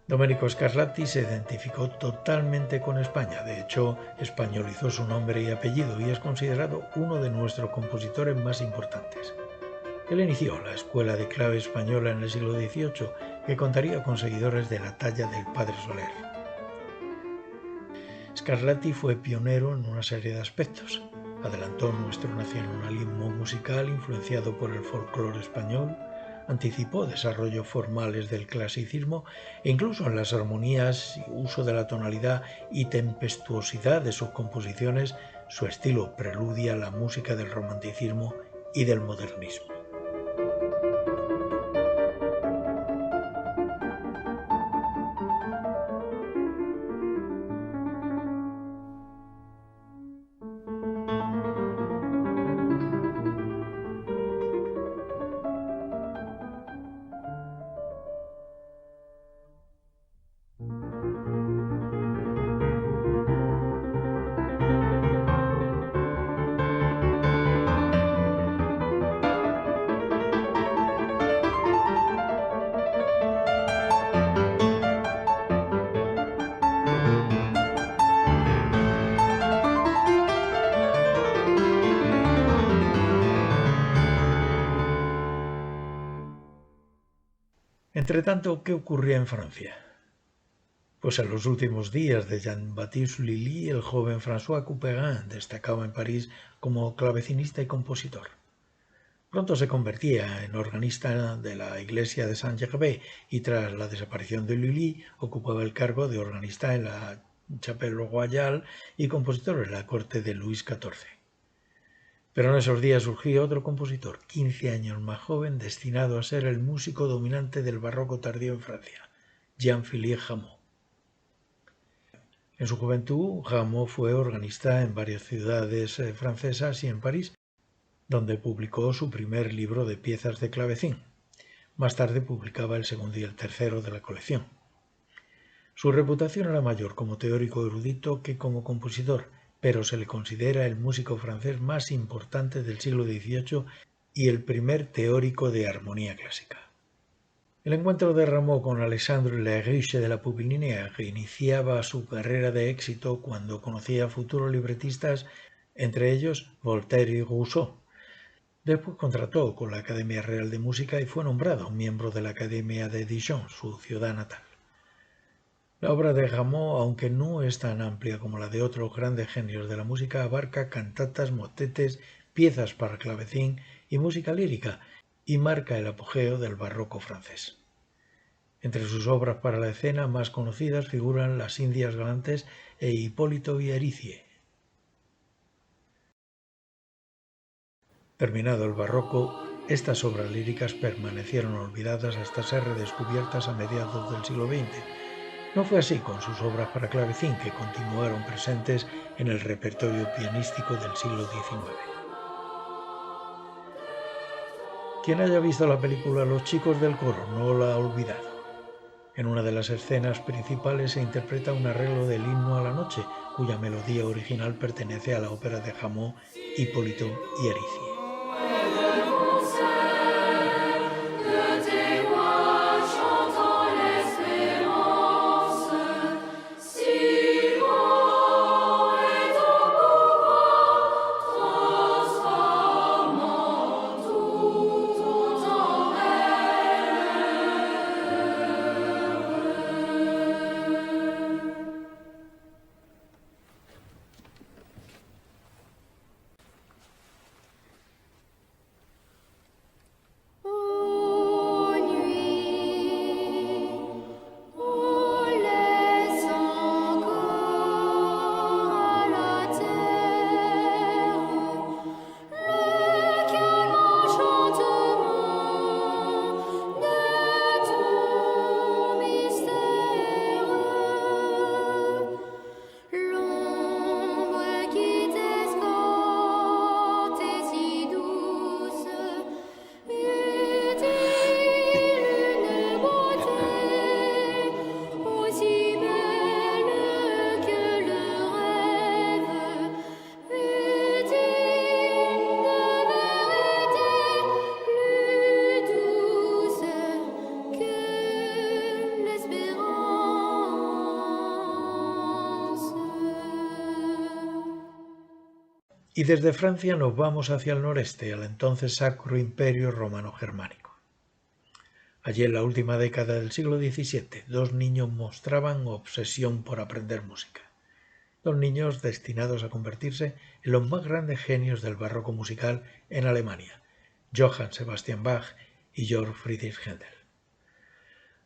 Domenico Scarlatti se identificó totalmente con España, de hecho españolizó su nombre y apellido y es considerado uno de nuestros compositores más importantes. Él inició la Escuela de Clave Española en el siglo XVIII, que contaría con seguidores de la talla del Padre Soler. Scarlatti fue pionero en una serie de aspectos. Adelantó nuestro nacionalismo musical influenciado por el folclore español, anticipó desarrollos formales del clasicismo e incluso en las armonías, uso de la tonalidad y tempestuosidad de sus composiciones, su estilo preludia la música del romanticismo y del modernismo. Entretanto, ¿qué ocurría en Francia? Pues en los últimos días de Jean-Baptiste Lully, el joven François Couperin destacaba en París como clavecinista y compositor. Pronto se convertía en organista de la iglesia de Saint-Gervais y tras la desaparición de Lully ocupaba el cargo de organista en la Chapelle Royale y compositor en la corte de Luis XIV. Pero en esos días surgió otro compositor, 15 años más joven, destinado a ser el músico dominante del barroco tardío en Francia, Jean-Philippe Rameau. En su juventud, Rameau fue organista en varias ciudades francesas y en París, donde publicó su primer libro de piezas de clavecín. Más tarde publicaba el segundo y el tercero de la colección. Su reputación era mayor como teórico erudito que como compositor, pero se le considera el músico francés más importante del siglo XVIII y el primer teórico de armonía clásica. El encuentro de Rameau con Alexandre Leriche de la Pupilinière iniciaba su carrera de éxito cuando conocía a futuros libretistas, entre ellos Voltaire y Rousseau. Después contrató con la Academia Real de Música y fue nombrado miembro de la Academia de Dijon, su ciudad natal. La obra de Rameau, aunque no es tan amplia como la de otros grandes genios de la música, abarca cantatas, motetes, piezas para clavecín y música lírica, y marca el apogeo del barroco francés. Entre sus obras para la escena más conocidas figuran Las Indias Galantes e Hipólito y Ericie. Terminado el barroco, estas obras líricas permanecieron olvidadas hasta ser redescubiertas a mediados del siglo XX. No fue así con sus obras para clavecín, que continuaron presentes en el repertorio pianístico del siglo XIX. Quien haya visto la película Los chicos del coro no la ha olvidado. En una de las escenas principales se interpreta un arreglo del himno a la noche, cuya melodía original pertenece a la ópera de Rameau, Hipólito y Ericie. Y desde Francia nos vamos hacia el noreste, al entonces Sacro Imperio Romano-Germánico. Allí en la última década del siglo XVII, dos niños mostraban obsesión por aprender música. Dos niños destinados a convertirse en los más grandes genios del barroco musical en Alemania, Johann Sebastian Bach y Georg Friedrich Händel.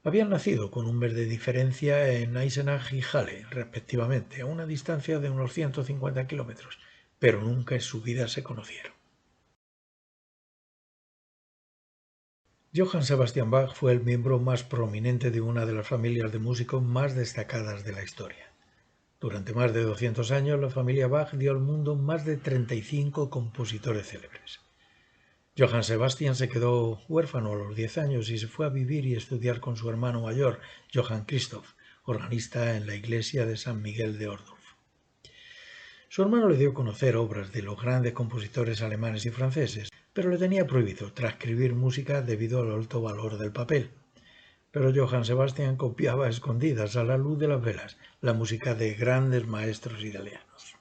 Habían nacido con un mes de diferencia en Eisenach y Halle, respectivamente, a una distancia de unos 150 kilómetros, pero nunca en su vida se conocieron. Johann Sebastian Bach fue el miembro más prominente de una de las familias de músicos más destacadas de la historia. Durante más de 200 años, la familia Bach dio al mundo más de 35 compositores célebres. Johann Sebastian se quedó huérfano a los 10 años y se fue a vivir y estudiar con su hermano mayor, Johann Christoph, organista en la iglesia de San Miguel de Ohrdruf. Su hermano le dio a conocer obras de los grandes compositores alemanes y franceses, pero le tenía prohibido transcribir música debido al alto valor del papel. Pero Johann Sebastian copiaba a escondidas, a la luz de las velas, la música de grandes maestros italianos.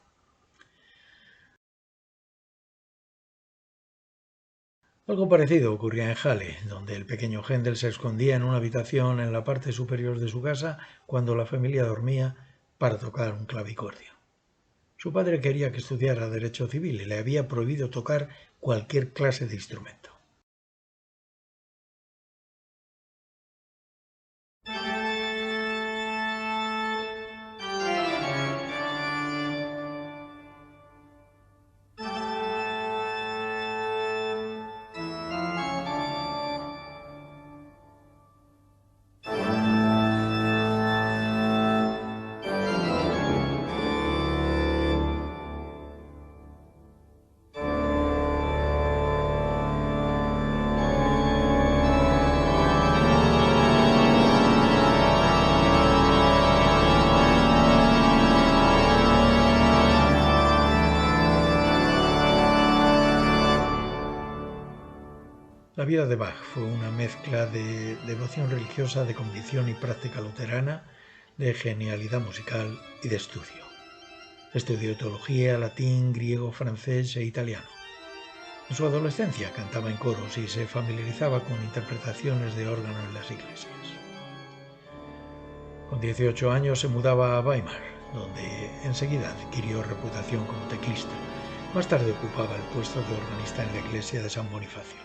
Algo parecido ocurría en Halle, donde el pequeño Händel se escondía en una habitación en la parte superior de su casa cuando la familia dormía para tocar un clavicordio. Su padre quería que estudiara Derecho Civil y le había prohibido tocar cualquier clase de instrumento. La vida de Bach fue una mezcla de devoción religiosa, de convicción y práctica luterana, de genialidad musical y de estudio. Estudió teología, latín, griego, francés e italiano. En su adolescencia cantaba en coros y se familiarizaba con interpretaciones de órgano en las iglesias. Con 18 años se mudaba a Weimar, donde enseguida adquirió reputación como teclista. Más tarde ocupaba el puesto de organista en la iglesia de San Bonifacio.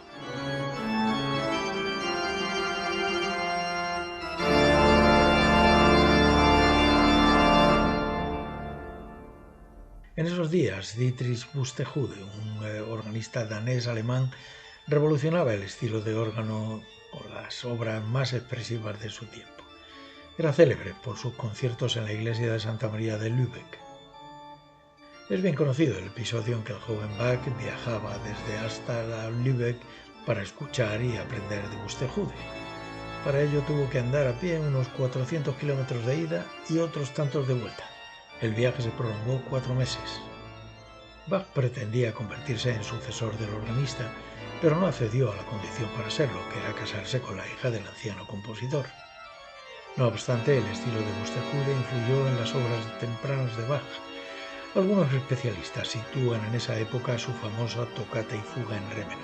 En esos días, Dietrich Buxtehude, un organista danés-alemán, revolucionaba el estilo de órgano con las obras más expresivas de su tiempo. Era célebre por sus conciertos en la iglesia de Santa María de Lübeck. Es bien conocido el episodio en que el joven Bach viajaba desde hasta Lübeck para escuchar y aprender de Buxtehude. Para ello tuvo que andar a pie unos 400 kilómetros de ida y otros tantos de vuelta. El viaje se prolongó 4 meses. Bach pretendía convertirse en sucesor del organista, pero no accedió a la condición para serlo, que era casarse con la hija del anciano compositor. No obstante, el estilo de Buxtehude influyó en las obras tempranas de Bach. Algunos especialistas sitúan en esa época su famosa tocata y fuga en re menor.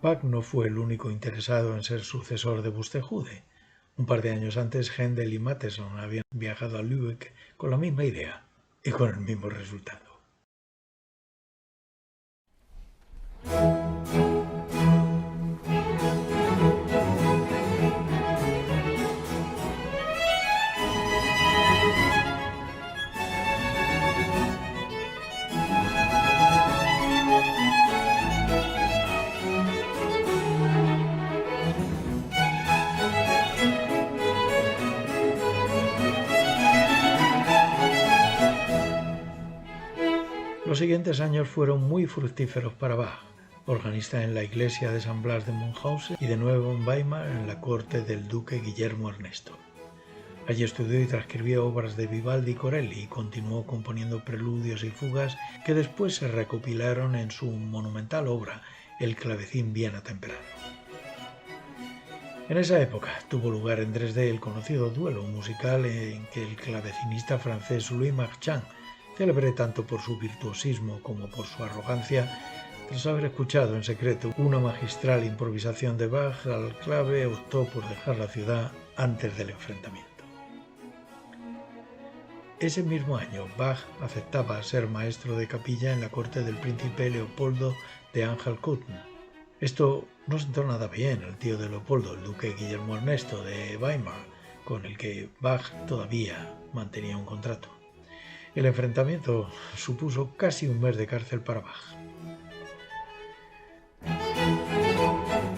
Bach no fue el único interesado en ser sucesor de Buxtehude. Un par de años antes, Händel y Mattheson habían viajado a Lübeck con la misma idea y con el mismo resultado. Los siguientes años fueron muy fructíferos para Bach, organista en la iglesia de San Blas de Münchhausen y de nuevo en Weimar en la corte del duque Guillermo Ernesto. Allí estudió y transcribió obras de Vivaldi y Corelli y continuó componiendo preludios y fugas que después se recopilaron en su monumental obra El clavecín bien atemperado. En esa época tuvo lugar en Dresde el conocido duelo musical en que el clavecinista francés Louis Marchand, célebre tanto por su virtuosismo como por su arrogancia, tras haber escuchado en secreto una magistral improvisación de Bach al clave, optó por dejar la ciudad antes del enfrentamiento. Ese mismo año, Bach aceptaba ser maestro de capilla en la corte del príncipe Leopoldo de Anhalt-Köthen. Esto no sentó nada bien al tío de Leopoldo, el duque Guillermo Ernesto de Weimar, con el que Bach todavía mantenía un contrato. El enfrentamiento supuso casi un mes de cárcel para Bach.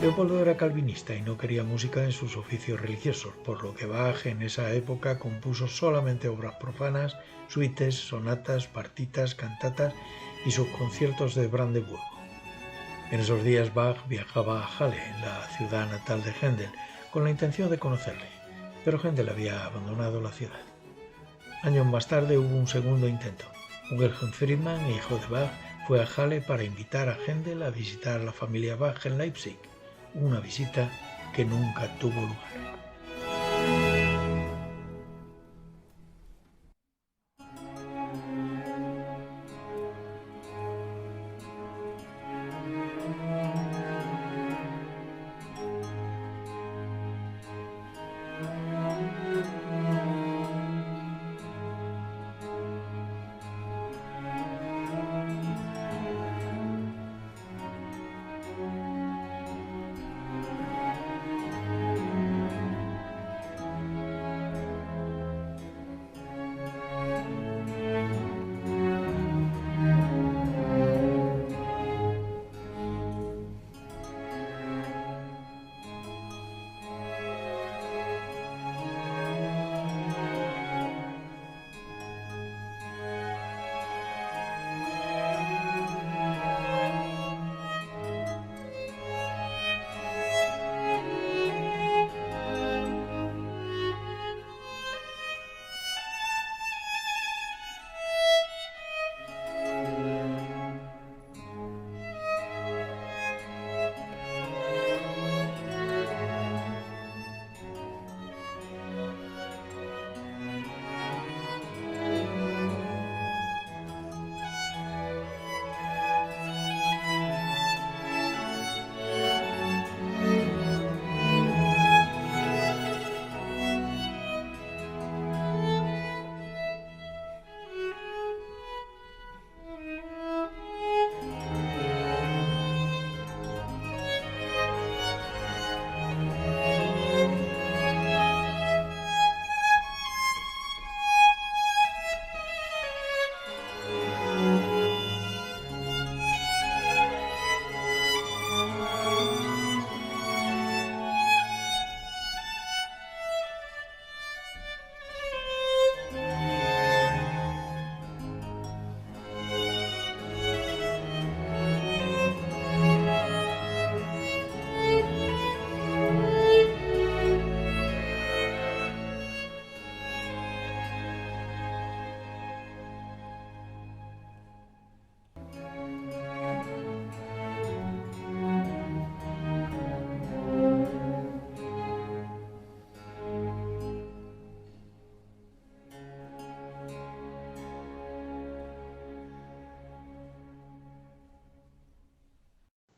Leopoldo era calvinista y no quería música en sus oficios religiosos, por lo que Bach en esa época compuso solamente obras profanas, suites, sonatas, partitas, cantatas y sus conciertos de Brandeburgo. En esos días Bach viajaba a Halle, la ciudad natal de Händel, con la intención de conocerle, pero Händel había abandonado la ciudad. Años más tarde hubo un segundo intento. Wilhelm Friedman, hijo de Bach, fue a Halle para invitar a Händel a visitar a la familia Bach en Leipzig, una visita que nunca tuvo lugar.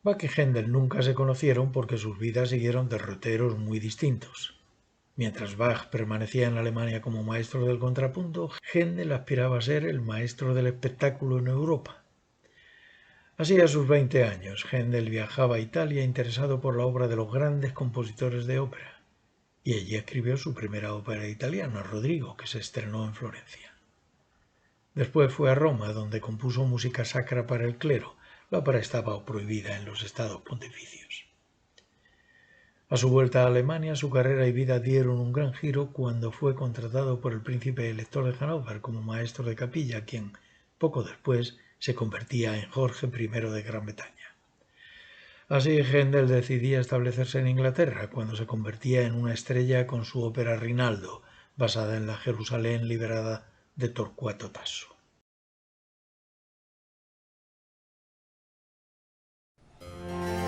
Bach y Händel nunca se conocieron porque sus vidas siguieron derroteros muy distintos. Mientras Bach permanecía en Alemania como maestro del contrapunto, Händel aspiraba a ser el maestro del espectáculo en Europa. Así, a sus 20 años, Händel viajaba a Italia interesado por la obra de los grandes compositores de ópera, y allí escribió su primera ópera italiana, Rodrigo, que se estrenó en Florencia. Después fue a Roma, donde compuso música sacra para el clero. La ópera estaba prohibida en los estados pontificios. A su vuelta a Alemania, su carrera y vida dieron un gran giro cuando fue contratado por el príncipe elector de Hannover como maestro de capilla, quien, poco después, se convertía en Jorge I de Gran Bretaña. Así, Händel decidía establecerse en Inglaterra cuando se convertía en una estrella con su ópera Rinaldo, basada en la Jerusalén liberada de Torcuato Tasso. Da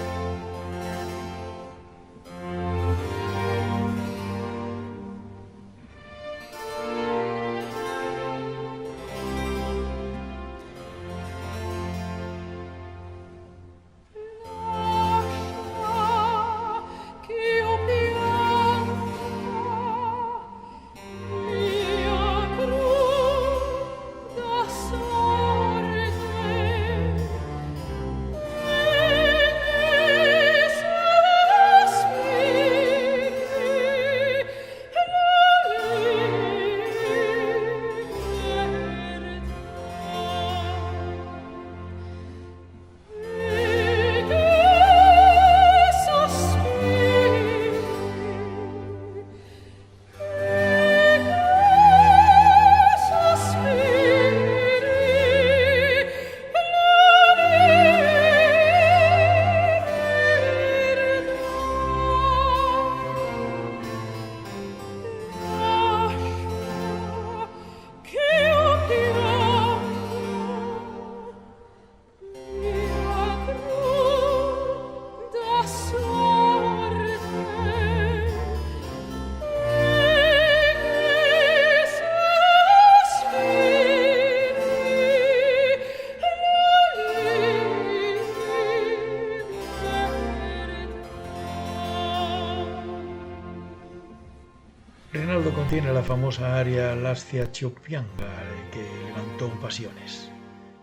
Rinaldo contiene la famosa aria Lascia Cioccianga, que levantó pasiones.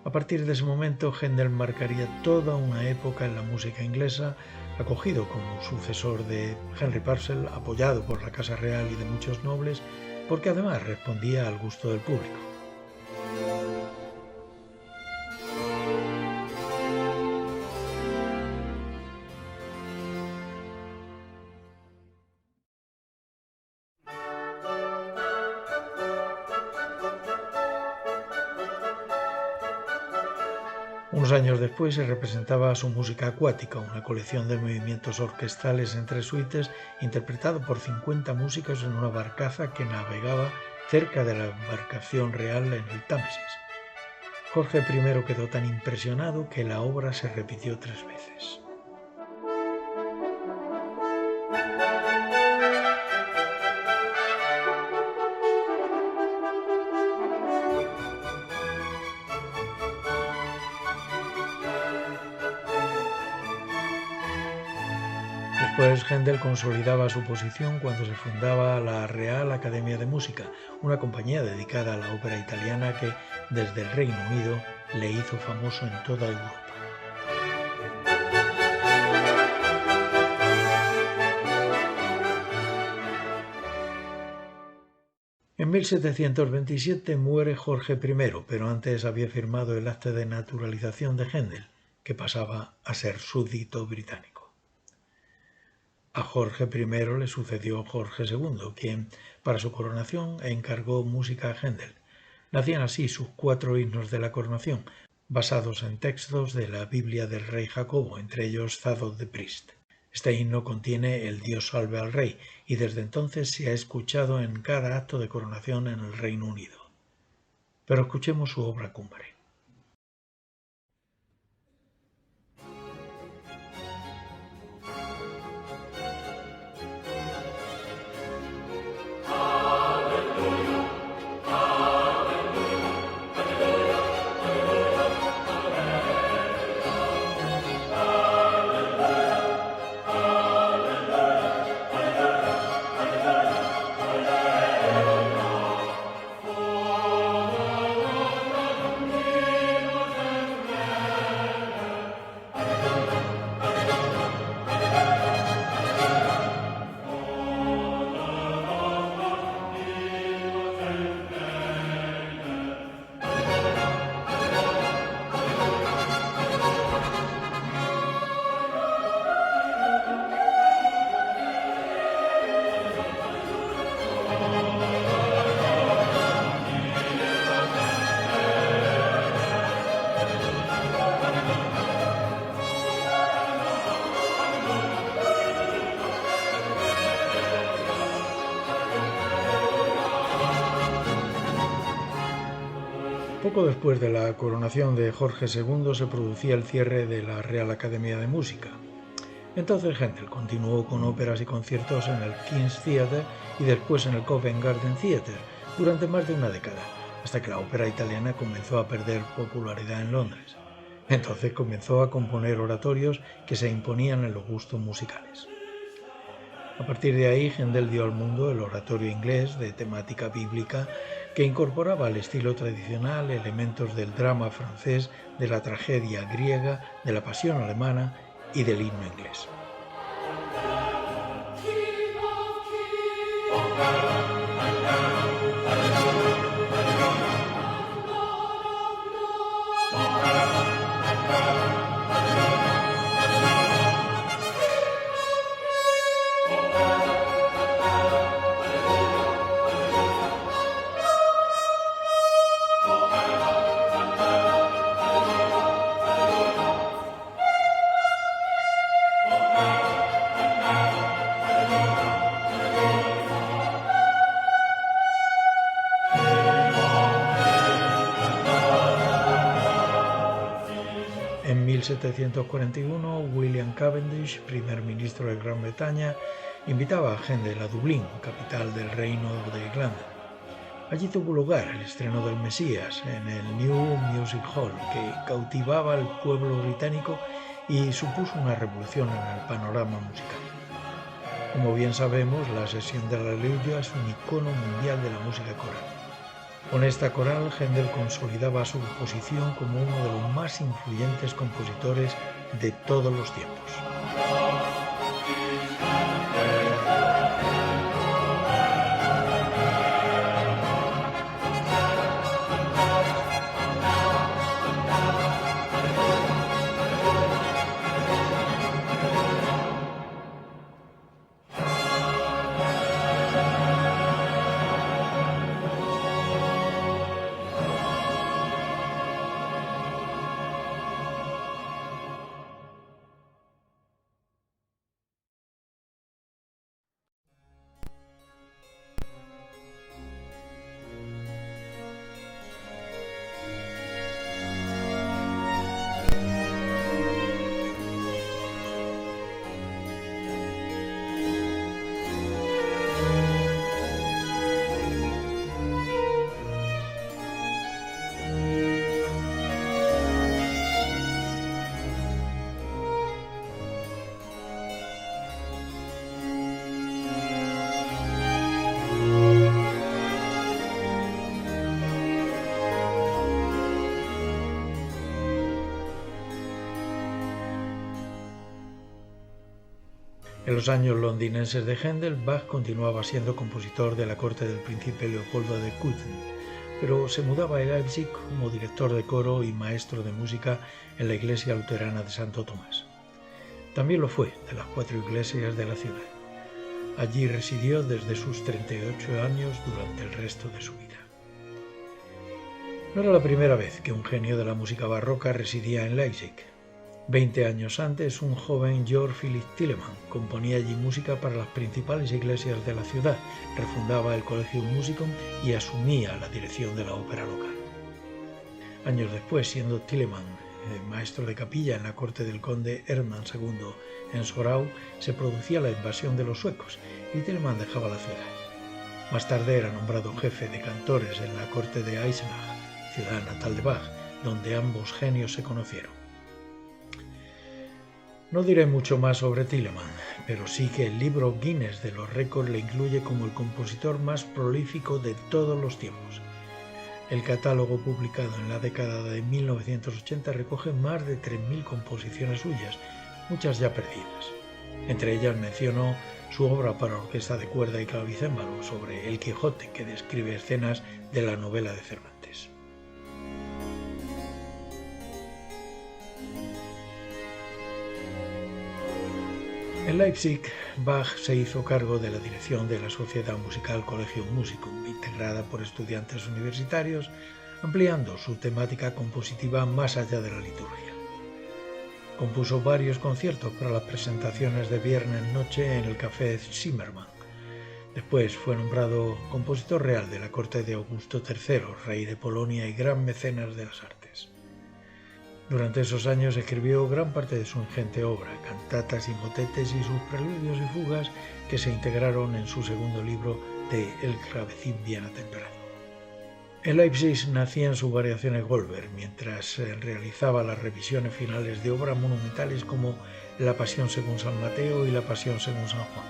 A partir de ese momento, Händel marcaría toda una época en la música inglesa, acogido como sucesor de Henry Purcell, apoyado por la Casa Real y de muchos nobles, porque además respondía al gusto del público. Unos años después se representaba su música acuática, una colección de movimientos orquestales en 3 suites, interpretado por 50 músicos en una barcaza que navegaba cerca de la embarcación real en el Támesis. Jorge I quedó tan impresionado que la obra se repitió 3 veces. Después Händel consolidaba su posición cuando se fundaba la Real Academia de Música, una compañía dedicada a la ópera italiana que, desde el Reino Unido, le hizo famoso en toda Europa. En 1727 muere Jorge I, pero antes había firmado el acta de naturalización de Händel, que pasaba a ser súbdito británico. A Jorge I le sucedió Jorge II, quien, para su coronación, encargó música a Händel. Nacían así sus 4 himnos de la coronación, basados en textos de la Biblia del rey Jacobo, entre ellos Zadok the Priest. Este himno contiene el Dios salve al rey, y desde entonces se ha escuchado en cada acto de coronación en el Reino Unido. Pero escuchemos su obra cumbre. Poco después de la coronación de Jorge II se producía el cierre de la Real Academia de Música. Entonces Händel continuó con óperas y conciertos en el King's Theatre y después en el Covent Garden Theatre durante más de una década, hasta que la ópera italiana comenzó a perder popularidad en Londres. Entonces comenzó a componer oratorios que se imponían en los gustos musicales. A partir de ahí, Händel dio al mundo el oratorio inglés de temática bíblica que incorporaba al estilo tradicional elementos del drama francés, de la tragedia griega, de la pasión alemana y del himno inglés. En 1741, William Cavendish, primer ministro de Gran Bretaña, invitaba a Händel a Dublín, capital del Reino de Irlanda. Allí tuvo lugar el estreno del Mesías en el New Music Hall, que cautivaba al pueblo británico y supuso una revolución en el panorama musical. Como bien sabemos, la sesión del Aleluya es un icono mundial de la música coral. Con esta coral, Händel consolidaba su posición como uno de los más influyentes compositores de todos los tiempos. En los años londinenses de Händel, Bach continuaba siendo compositor de la corte del príncipe Leopoldo de Cuthen, pero se mudaba a Leipzig como director de coro y maestro de música en la iglesia luterana de Santo Tomás. También lo fue de las 4 iglesias de la ciudad. Allí residió desde sus 38 años durante el resto de su vida. No era la primera vez que un genio de la música barroca residía en Leipzig. 20 años antes, un joven Georg Philipp Telemann componía allí música para las principales iglesias de la ciudad, refundaba el Collegium Musicum y asumía la dirección de la ópera local. Años después, siendo Telemann maestro de capilla en la corte del conde Hermann II en Sorau, se producía la invasión de los suecos y Telemann dejaba la ciudad. Más tarde era nombrado jefe de cantores en la corte de Eisenach, ciudad natal de Bach, donde ambos genios se conocieron. No diré mucho más sobre Telemann, pero sí que el libro Guinness de los récords le incluye como el compositor más prolífico de todos los tiempos. El catálogo publicado en la década de 1980 recoge más de 3.000 composiciones suyas, muchas ya perdidas. Entre ellas menciono su obra para orquesta de cuerda y clavicémbalo sobre El Quijote, que describe escenas de la novela de Cervantes. En Leipzig, Bach se hizo cargo de la dirección de la Sociedad Musical Collegium Musicum, integrada por estudiantes universitarios, ampliando su temática compositiva más allá de la liturgia. Compuso varios conciertos para las presentaciones de viernes-noche en el Café Zimmermann. Después fue nombrado compositor real de la corte de Augusto III, rey de Polonia y gran mecenas de las artes. Durante esos años escribió gran parte de su ingente obra, cantatas y motetes y sus preludios y fugas que se integraron en su segundo libro de El clavecín bien atemperado. En Leipzig nacían sus variaciones Goldberg, mientras realizaba las revisiones finales de obras monumentales como La Pasión según San Mateo y La Pasión según San Juan.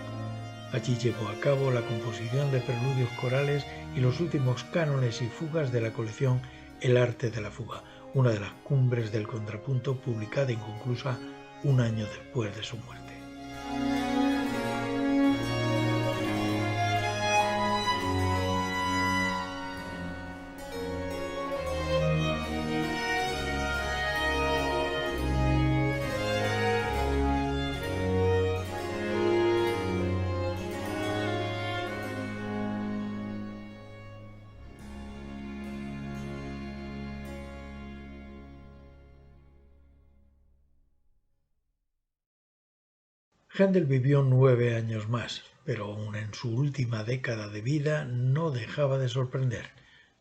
Allí llevó a cabo la composición de preludios corales y los últimos cánones y fugas de la colección El arte de la fuga, una de las cumbres del contrapunto publicada inconclusa un año después de su muerte. Händel vivió 9 años más, pero aún en su última década de vida no dejaba de sorprender.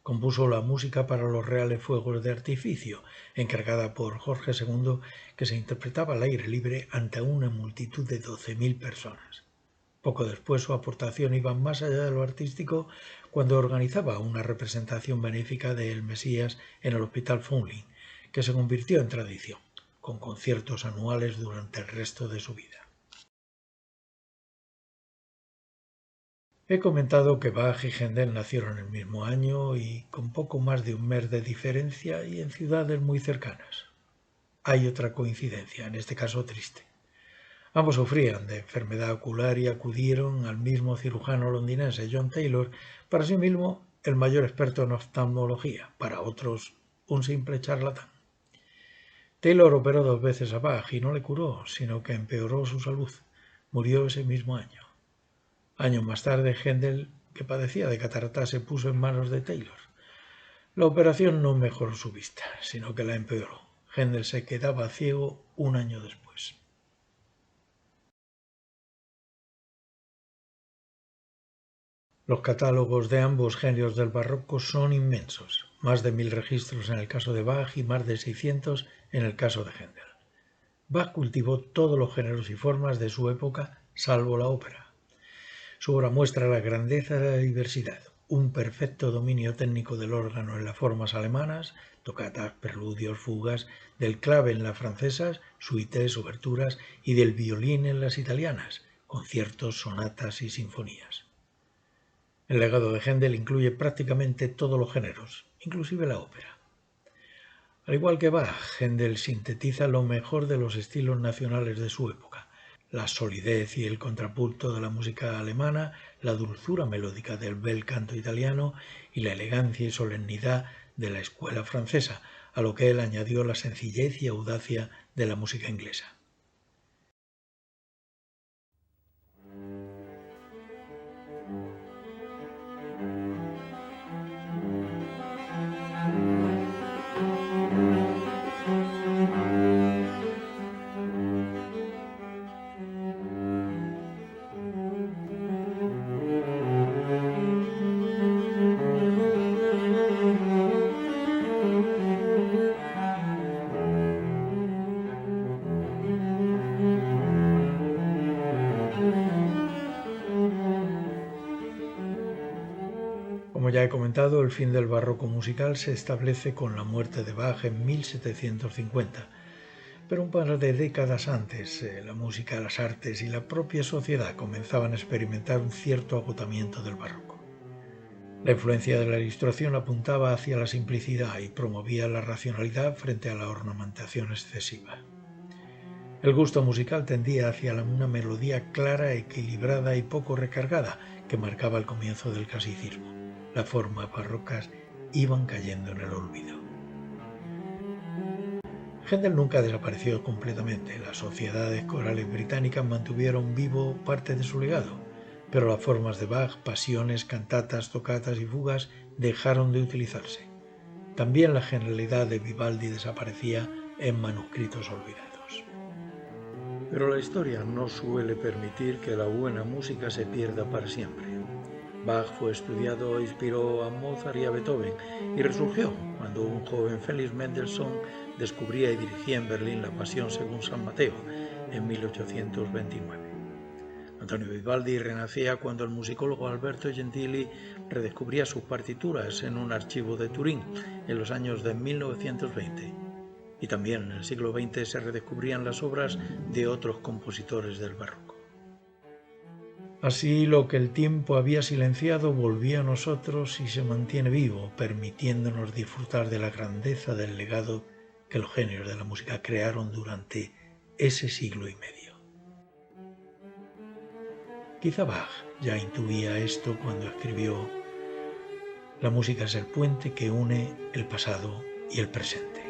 Compuso la música para los reales fuegos de artificio, encargada por Jorge II, que se interpretaba al aire libre ante una multitud de 12.000 personas. Poco después su aportación iba más allá de lo artístico cuando organizaba una representación benéfica de El Mesías en el Hospital Foundling, que se convirtió en tradición, con conciertos anuales durante el resto de su vida. He comentado que Bach y Händel nacieron el mismo año y con poco más de un mes de diferencia y en ciudades muy cercanas. Hay otra coincidencia, en este caso triste. Ambos sufrían de enfermedad ocular y acudieron al mismo cirujano londinense, John Taylor, para sí mismo el mayor experto en oftalmología, para otros un simple charlatán. Taylor operó 2 veces a Bach y no le curó, sino que empeoró su salud. Murió ese mismo año. Años más tarde, Händel, que padecía de catarata, se puso en manos de Taylor. La operación no mejoró su vista, sino que la empeoró. Händel se quedaba ciego un año después. Los catálogos de ambos genios del barroco son inmensos, más de 1000 registros en el caso de Bach y más de 600 en el caso de Händel. Bach cultivó todos los géneros y formas de su época, salvo la ópera. Su obra muestra la grandeza de la diversidad, un perfecto dominio técnico del órgano en las formas alemanas, tocatas, preludios, fugas, del clave en las francesas, suites, oberturas, y del violín en las italianas, conciertos, sonatas y sinfonías. El legado de Händel incluye prácticamente todos los géneros, inclusive la ópera. Al igual que Bach, Händel sintetiza lo mejor de los estilos nacionales de su época, la solidez y el contrapunto de la música alemana, la dulzura melódica del bel canto italiano y la elegancia y solemnidad de la escuela francesa, a lo que él añadió la sencillez y audacia de la música inglesa. Como ya he comentado, el fin del barroco musical se establece con la muerte de Bach en 1750, pero un par de décadas antes, la música, las artes y la propia sociedad comenzaban a experimentar un cierto agotamiento del barroco. La influencia de la Ilustración apuntaba hacia la simplicidad y promovía la racionalidad frente a la ornamentación excesiva. El gusto musical tendía hacia una melodía clara, equilibrada y poco recargada que marcaba el comienzo del clasicismo. Las formas barrocas iban cayendo en el olvido. Händel nunca desapareció completamente. Las sociedades corales británicas mantuvieron vivo parte de su legado, pero las formas de Bach, pasiones, cantatas, tocatas y fugas dejaron de utilizarse. También la genialidad de Vivaldi desaparecía en manuscritos olvidados. Pero la historia no suele permitir que la buena música se pierda para siempre. Bach fue estudiado e inspiró a Mozart y a Beethoven y resurgió cuando un joven Felix Mendelssohn descubría y dirigía en Berlín la Pasión según San Mateo en 1829. Antonio Vivaldi renacía cuando el musicólogo Alberto Gentili redescubría sus partituras en un archivo de Turín en los años de 1920. Y también en el siglo XX se redescubrían las obras de otros compositores del barroco. Así, lo que el tiempo había silenciado volvía a nosotros y se mantiene vivo, permitiéndonos disfrutar de la grandeza del legado que los genios de la música crearon durante ese siglo y medio. Quizá Bach ya intuía esto cuando escribió: la música es el puente que une el pasado y el presente.